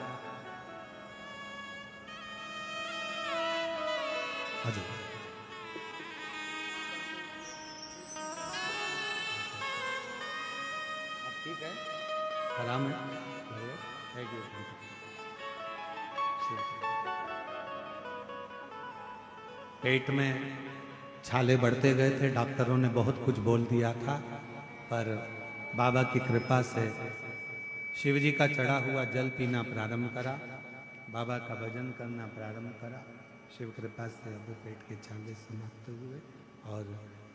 हजूर ठीक है, आराम है। पेट में छाले बढ़ते गए थे, डॉक्टरों ने बहुत कुछ बोल दिया था, पर बाबा की कृपा से शिव जी का चढ़ा हुआ जल पीना प्रारंभ करा, बाबा का भजन करना प्रारंभ करा। शिव कृपा से अब पेट के छाले समाप्त हुए और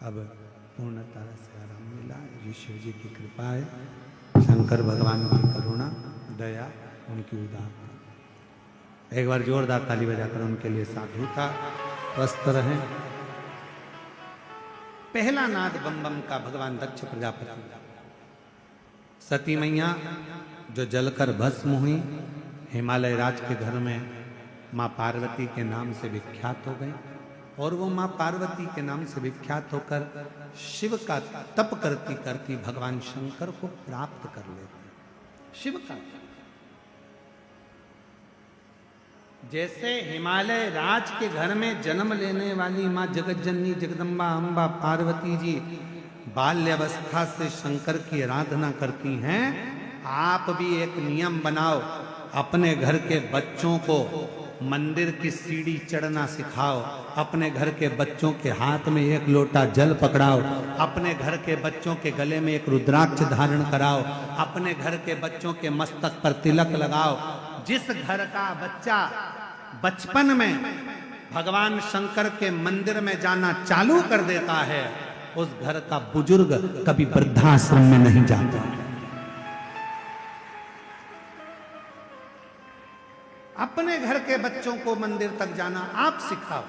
अब पूर्णतः से आराम मिला। ये शिव जी की कृपा है, शंकर भगवान की करुणा, दया, उनकी उदारता। एक बार जोरदार ताली बजाकर उनके लिए साधुता। स्वस्थ रहें। पहला नाद बम बम का भगवान दक्ष प्रजापति। सती मैया जो जलकर भस्म हुई, हिमालय राज के घर में माँ पार्वती के नाम से विख्यात हो गई, और वो माँ पार्वती के नाम से विख्यात होकर शिव का तप करती करती भगवान शंकर को प्राप्त कर लेती। शिव का जैसे हिमालय राज के घर में जन्म लेने वाली माँ जगतजननी जगदम्बा अम्बा पार्वती जी बाल्यावस्था से शंकर की आराधना करती हैं, आप भी एक नियम बनाओ, अपने घर के बच्चों को मंदिर की सीढ़ी चढ़ना सिखाओ, अपने घर के बच्चों के हाथ में एक लोटा जल पकड़ाओ, अपने घर के बच्चों के गले में एक रुद्राक्ष धारण कराओ, अपने घर के बच्चों के मस्तक पर तिलक लगाओ। जिस घर का बच्चा बचपन में भगवान शंकर के मंदिर में जाना चालू कर देता है, उस घर का बुजुर्ग कभी वृद्धाश्रम में नहीं जाता। अपने घर के बच्चों को मंदिर तक जाना आप सिखाओ।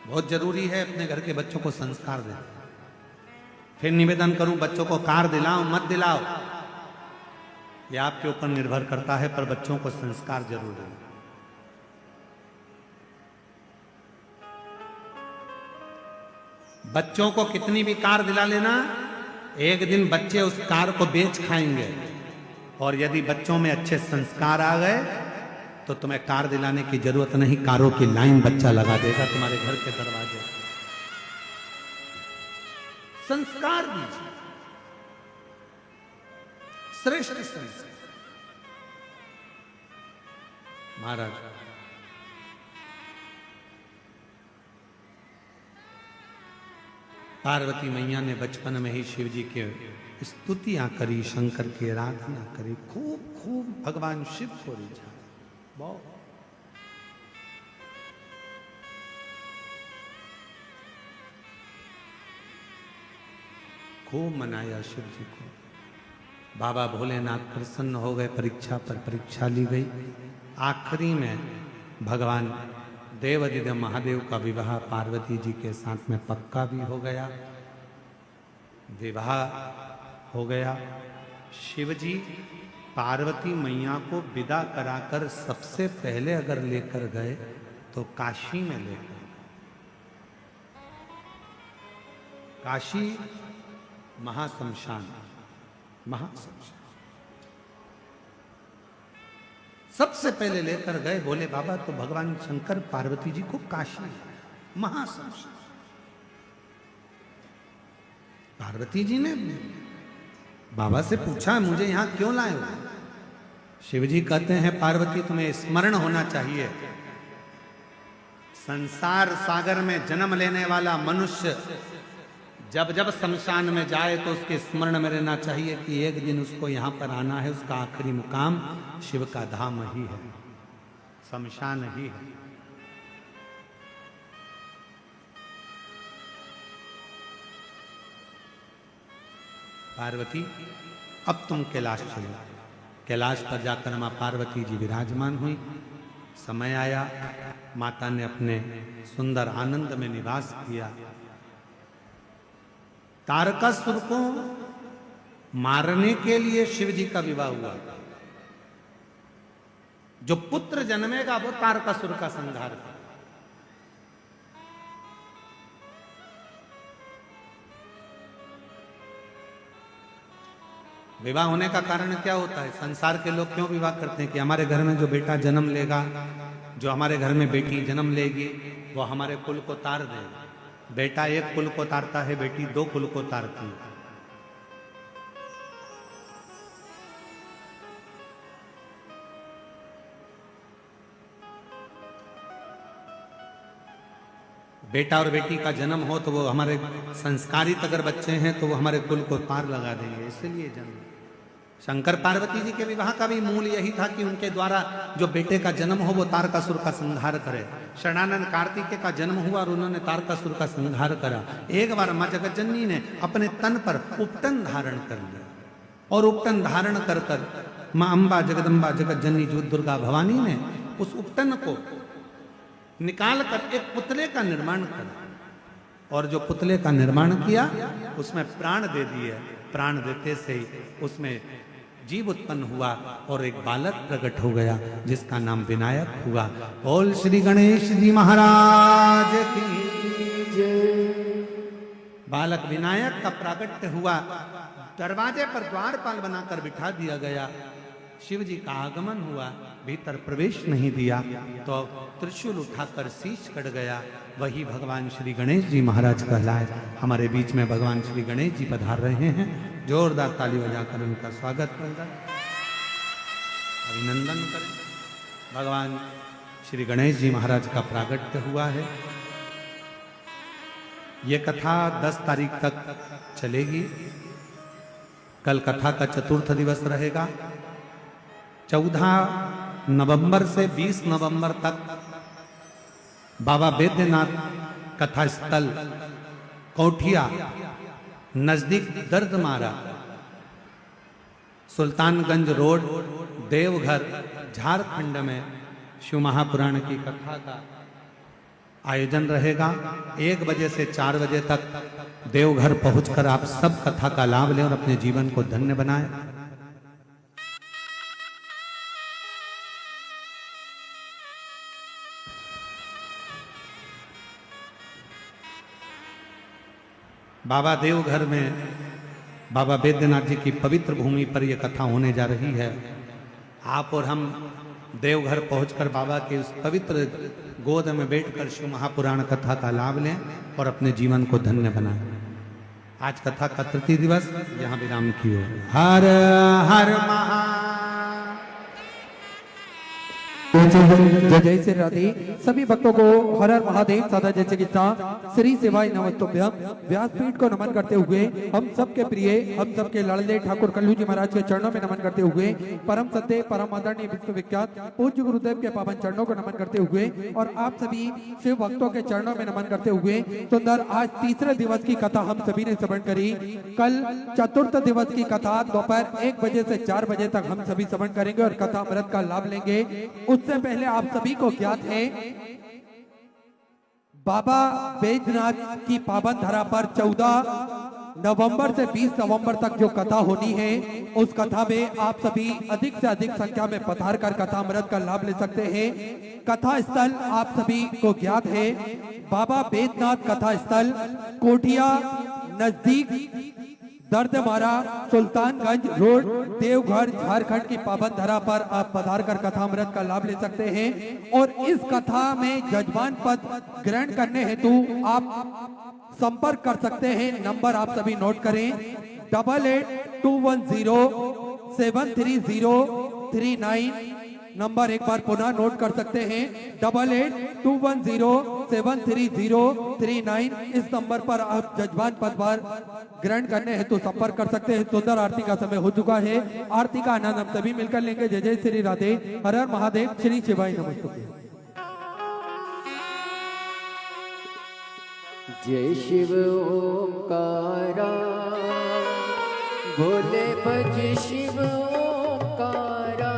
बहुत जरूरी है अपने घर के बच्चों को संस्कार देना। फिर निवेदन करूं, बच्चों को कार दिलाओ मत दिलाओ, यह आपके ऊपर निर्भर करता है, पर बच्चों को संस्कार जरूर दें। बच्चों को कितनी भी कार दिला लेना, एक दिन बच्चे उस कार को बेच खाएंगे, और यदि बच्चों में अच्छे संस्कार आ गए तो तुम्हें कार दिलाने की जरूरत नहीं, कारों की लाइन बच्चा लगा देगा तुम्हारे घर के दरवाजे। संस्कार दीजिए, श्रेष्ठ संस्कार। महाराज पार्वती मैया ने बचपन में ही शिव जी के स्तुतियां करी, शंकर की आराधना करी, खूब खूब भगवान शिव को रिझा। खूब मनाया शिव जी को। बाबा भोलेनाथ प्रसन्न हो गए, परीक्षा पर परीक्षा ली गई। आखिरी में भगवान देवाधिदेव महादेव का विवाह पार्वती जी के साथ में पक्का भी हो गया, विवाह हो गया। शिव जी पार्वती मैया को विदा कराकर सबसे पहले अगर लेकर गए तो काशी में लेकर, काशी महाशमशान, महाशमशान सबसे पहले लेकर गए। बोले बाबा तो भगवान शंकर पार्वती जी को काशी महाशमशान। पार्वती जी ने बाबा से पूछा मुझे यहां क्यों लाए हो? शिव जी कहते हैं पार्वती तुम्हें स्मरण होना चाहिए, संसार सागर में जन्म लेने वाला मनुष्य जब जब शमशान में जाए तो उसके स्मरण में रहना चाहिए कि एक दिन उसको यहां पर आना है। उसका आखिरी मुकाम शिव का धाम ही है, शमशान ही है। पार्वती अब तुम कैलाश चलो। कैलाश पर जाकर मां पार्वती जी विराजमान हुई। समय आया, माता ने अपने सुंदर आनंद में निवास किया। तारकासुर को मारने के लिए शिव जी का विवाह हुआ। जो पुत्र जन्मेगा वो तारकासुर का संहार करेगा। विवाह होने का कारण क्या होता है? संसार के लोग क्यों विवाह करते हैं कि हमारे घर में जो बेटा जन्म लेगा, जो हमारे घर में बेटी जन्म लेगी, वो हमारे कुल को तार देगा। बेटा एक कुल को तारता है, बेटी दो कुल को तारती है। बेटा और बेटी का जन्म हो तो वो हमारे संस्कारित अगर बच्चे हैं तो वो हमारे कुल को पार लगा देंगे, इसलिए जन्म। शंकर पार्वती जी के विवाह का भी मूल यही था कि उनके द्वारा जो बेटे का जन्म हो वो तारकासुर का संहार करे। शरणानंद कार्तिकेय का जन्म हुआ और उन्होंने तारकासुर का संहार करा। एक बार मां जगतजननी ने अपने तन पर उपटन धारण कर लिया और उपटन धारण कर कर मां अंबा जगदम्बा जगतजननी जो दुर्गा भवानी ने उस उपटन को निकाल कर एक पुतले का निर्माण करा और जो पुतले का निर्माण किया उसमें प्राण दे दिए। प्राण देते से ही उसमें जीव उत्पन्न हुआ और एक बालक प्रकट हो गया जिसका नाम विनायक हुआ। बोल श्री गणेश जी महाराज की जय। बालक विनायक का प्राकट्य हुआ। दरवाजे पर द्वारपाल बनाकर बिठा दिया गया। शिव जी का आगमन हुआ, भीतर प्रवेश नहीं दिया तो त्रिशूल उठाकर शीश कट गया। वही भगवान श्री गणेश जी महाराज कहलाए। हमारे बीच में भगवान श्री गणेश जी पधार रहे हैं। जोरदार ताली बजाकर उनका स्वागत करें, अभिनंदन करें। भगवान श्री गणेश जी महाराज का प्रागट्य हुआ है। ये कथा 10 तारीख तक चलेगी। कल कथा का चतुर्थ दिवस रहेगा। 14 नवंबर से 20 नवंबर तक बाबा बैद्यनाथ कथा स्थल कोठिया नजदीक दर्दमारा सुल्तानगंज रोड देवघर झारखंड में शिव महापुराण की कथा का आयोजन रहेगा। 1 बजे से 4 बजे तक देवघर पहुंचकर आप सब कथा का लाभ लें और अपने जीवन को धन्य बनाएं। बाबा देवघर में बाबा बैद्यनाथ जी की पवित्र भूमि पर यह कथा होने जा रही है। आप और हम देवघर पहुंचकर बाबा के उस पवित्र गोद में बैठकर शिव महापुराण कथा का लाभ लें और अपने जीवन को धन्य बनाएं। आज कथा का तृतीय दिवस यहाँ विराम की ओर। हर हर महा जय जय श्री राधे। सभी भक्तों को हर हर महादेव सदा जय श्री कृष्ण श्री शिवाय नमस्तुभ्यम। व्यासपीठ को नमन करते हुए हम सबके प्रिय हम सबके लाडले ठाकुर कल्लू जी महाराज के चरणों में नमन करते हुए परम सत्य परम आदरणीय विश्वविख्यात पूज्य गुरुदेव के पावन चरणों को नमन करते हुए और आप सभी शिव भक्तों के चरणों में नमन करते हुए सुंदर आज तीसरे दिवस की कथा हम सभी ने श्रवण करी। कल चतुर्थ दिवस की कथा दोपहर 1 बजे से 4 बजे तक हम सभी श्रवण करेंगे और कथा अमृत का लाभ लेंगे। उससे पहले आप सभी को ज्ञात है बाबा बैजनाथ की पावन धरा पर 14 नवंबर से 20 नवंबर तक जो कथा होनी है उस कथा में आप सभी अधिक से अधिक संख्या में पधार कर कथा अमृत का लाभ ले सकते हैं। कथा स्थल आप सभी को ज्ञात है बाबा बैजनाथ कथा स्थल कोठिया नजदीक दर्दमारा सुल्तानगंज रोड देवघर झारखंड की पावन धरा पर आप पधार कर कथा अमृत का लाभ ले सकते हैं। और इस कथा में जजमान पद ग्रहण करने हेतु आप संपर्क कर सकते हैं। नंबर आप सभी नोट करें 8821073039। नंबर एक बार पुनः नोट कर सकते हैं 8821073039। इस नंबर पर आप जजमान पदभार ग्रहण करने हेतु संपर्क कर सकते हैं। सुंदर आरती का समय हो चुका है। आरती का आनंद हम सभी मिलकर लेंगे। जय जय श्री राधे। हर हर महादेव। श्री शिवाय नमस्तुभ्यं। जय शिव ओंकारा भोले भज शिव ओंकारा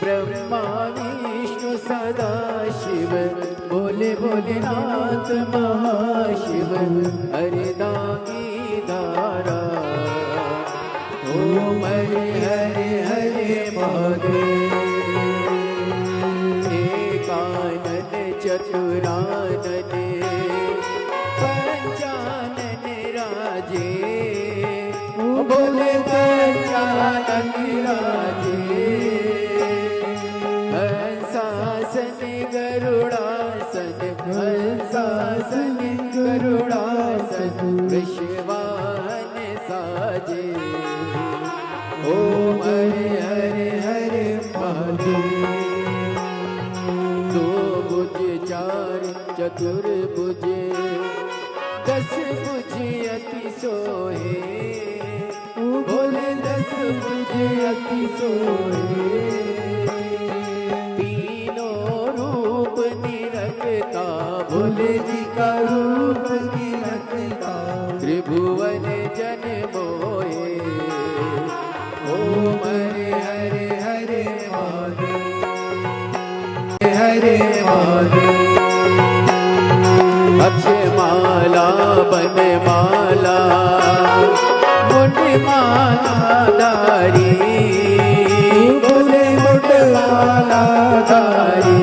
ब्रह्मा विष्णु सदा शिव भोले भोलेनाथ महाशिव हरिदानी धारा ओम हरे हरे हरे महादेव एकानन चतुरानन पंचानन राजे बोले पंचानन राजे हंसासन गरुड़ासन हंसासन गरुड़ासन विश्वान साजे ओम हरे हरे हरे महादेव दो भुज चार चतुर्भुज 10 भुज अति सोहे बोले 10 भुज अति सोहे तीनों रूप निरखता भोले जी का रूप निरखता त्रिभुवन जन मोहे ओम हरे हरे हरे महादेव हरे महादेव अक्षमाला बनमाला मुंडमाला धारी बोले मुंडमाला धारी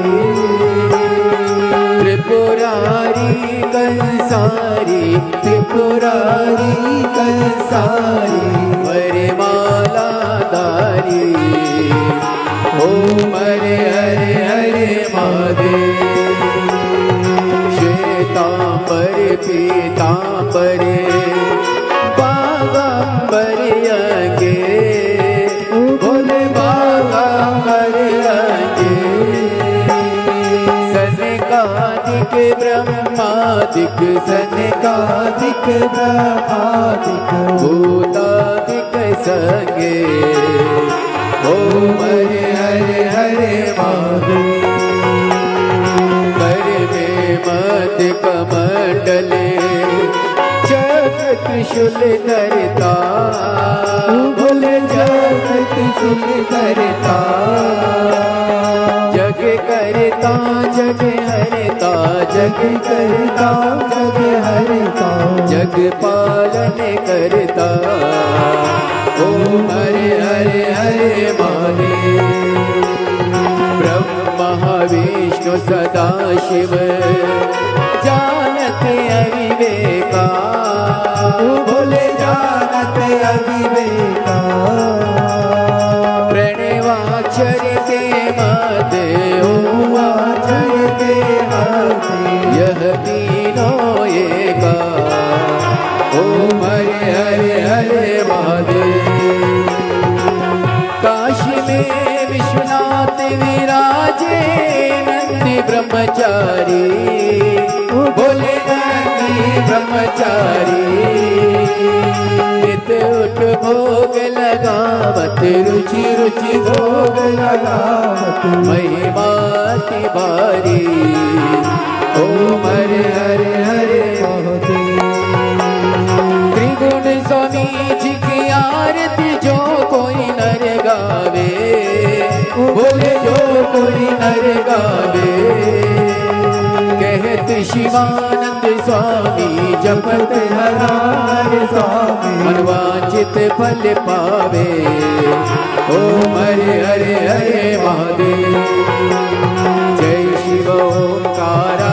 त्रिपुरारी कंसारी त्रिपुरारी कंसारी वरमाला धारी ओम हरे हरे हरे महादेव श्वेतांबर पीतांबर बागांबर अंगे बोले बागांबर अंगे सनकादिक ब्रह्मादिक सनकादिक ब्रह्मादिक भूतादिक संगे ओम हरे हरे हरे महादेव कर में मध्य कमंडले चक्र त्रिशूल धरता बोले चक्र त्रिशूल धरता जग करता जग हरता जग करता जग हरता जग पालन करता ओम हरे हरे हरे महादेव ब्रह्मा विष्णु सदा शिव जानत अविवेका बोले जानत अविवेका प्रणवाक्षर के माते ओमाक्षर के माते यह तीनों एका ओम हरे हरे हरे महादेव काशी में विश्वनाथ नंदी ब्रह्मचारी, बोले नंदी ब्रह्मचारी। नित उठ भोग लगावत, रुचि रुचि भोग लगावत, महिमा की बारी। ओम हरे हरे हरे त्रिगुण स्वामी जी की आरती जो कोई नर गावे, बोले जो कोई नर गावे। कहत शिवानंद स्वामी जपत हर स्वामी, मनवांचित फल पावे। ओम हरे हरे हरे महादेव। जय शिव ओंकारा,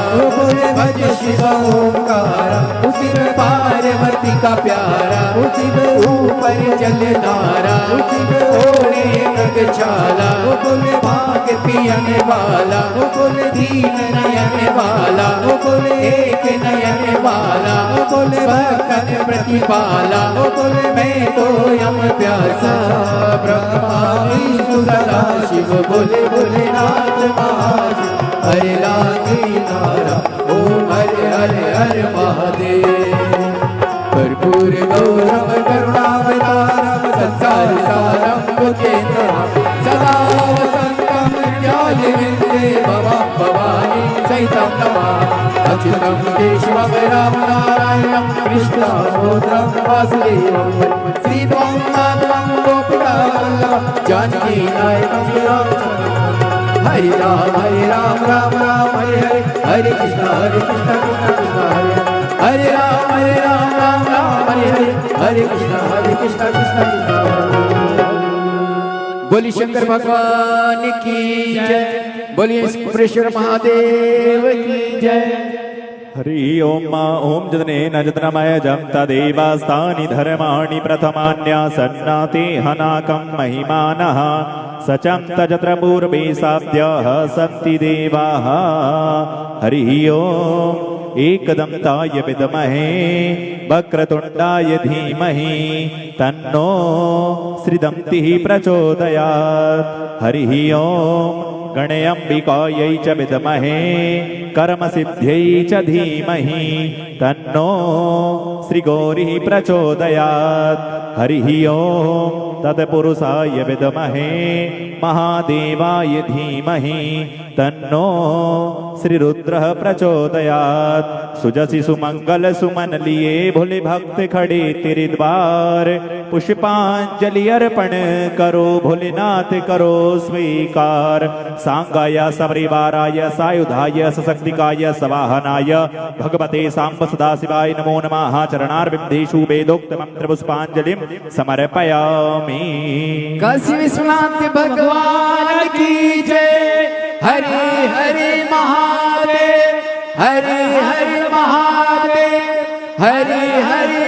भज शिव ओंकारा। उसी में पार्वती का प्यारा, उसी में ऊपर जल धारा, उसी में ओढ़े मृगशाला। वो बोले भाग पियने वाला, वो बोले दीन नयन वाला, वो बोले एक नयन वाला, वो बोले भक्तन प्रतिपाला। वो बोले मैं तो यम प्यासा, ब्रह्मा विष्णु सदा शिव। बोले बोले नाथ महाशिव, हरे लागी नारा। ओम हरे हरे हरे महादेव। कर्पूर गौरव करुणावतारम, संसार सारम भुजगेन्द्रम, सदा वसंतम हृदयारविन्दे भवं भवानी सहितं नमामि। अच्युतं केशवं राम नारायणं कृष्णं वासुदेवं, श्रीत्वं माधवं गोपिकावल्लभं, जानकी नायकं श्रीरामचन्द्रं। हरे राम राम राम हरे हरे, हरे कृष्ण कृष्ण कृष्ण हरे राम राम हरे हरे, हरे कृष्ण कृष्ण कृष्ण हरे। बोली शंकर भगवान की जय, बोलिए सुरेश्वर महादेव की जय। हरि ओम ओम जतनेन जतनमयजं तदेवास्तानि धर्माणि प्रथमान्यासन्नाते हनाकं महिमानः सचं तजत्र पूर्वे साप्यः सन्ति देवाः। हरि ओम एकदन्ताय विद्महे वक्रतुण्डाय धीमहि तन्नो श्रीदन्तिः प्रचोदयात्। हरि ओम गणेऽम्बिकायै च विद्महे कर्मसिद्ध्यै च धीमहि तन्नो श्रीगौरिः प्रचोदयात्। हरिः ओम तत्पुरुषाय विद्महे महादेवाय धीमहि तन्नो श्रीरुद्रः प्रचोदयात्। सुजसि सुमंगल सुमन लिए भोले भक्त खड़े तेरे द्वार, पुष्पांजलि अर्पण करो भोलेनाथ करो स्वीकार। सांगाय सपरिवाराय सायुधाय सशक्तिकाय सवाहनाय भगवते सांब सदाशिवाय नमो नमः। चरणारविन्देषु वेदोक्त मंत्र पुष्पांजलिं समर्पयामि। काशी विश्वनाथ भगवान की जय। हरे हरे महादेव, हरे हरे महादेव, हरे हरे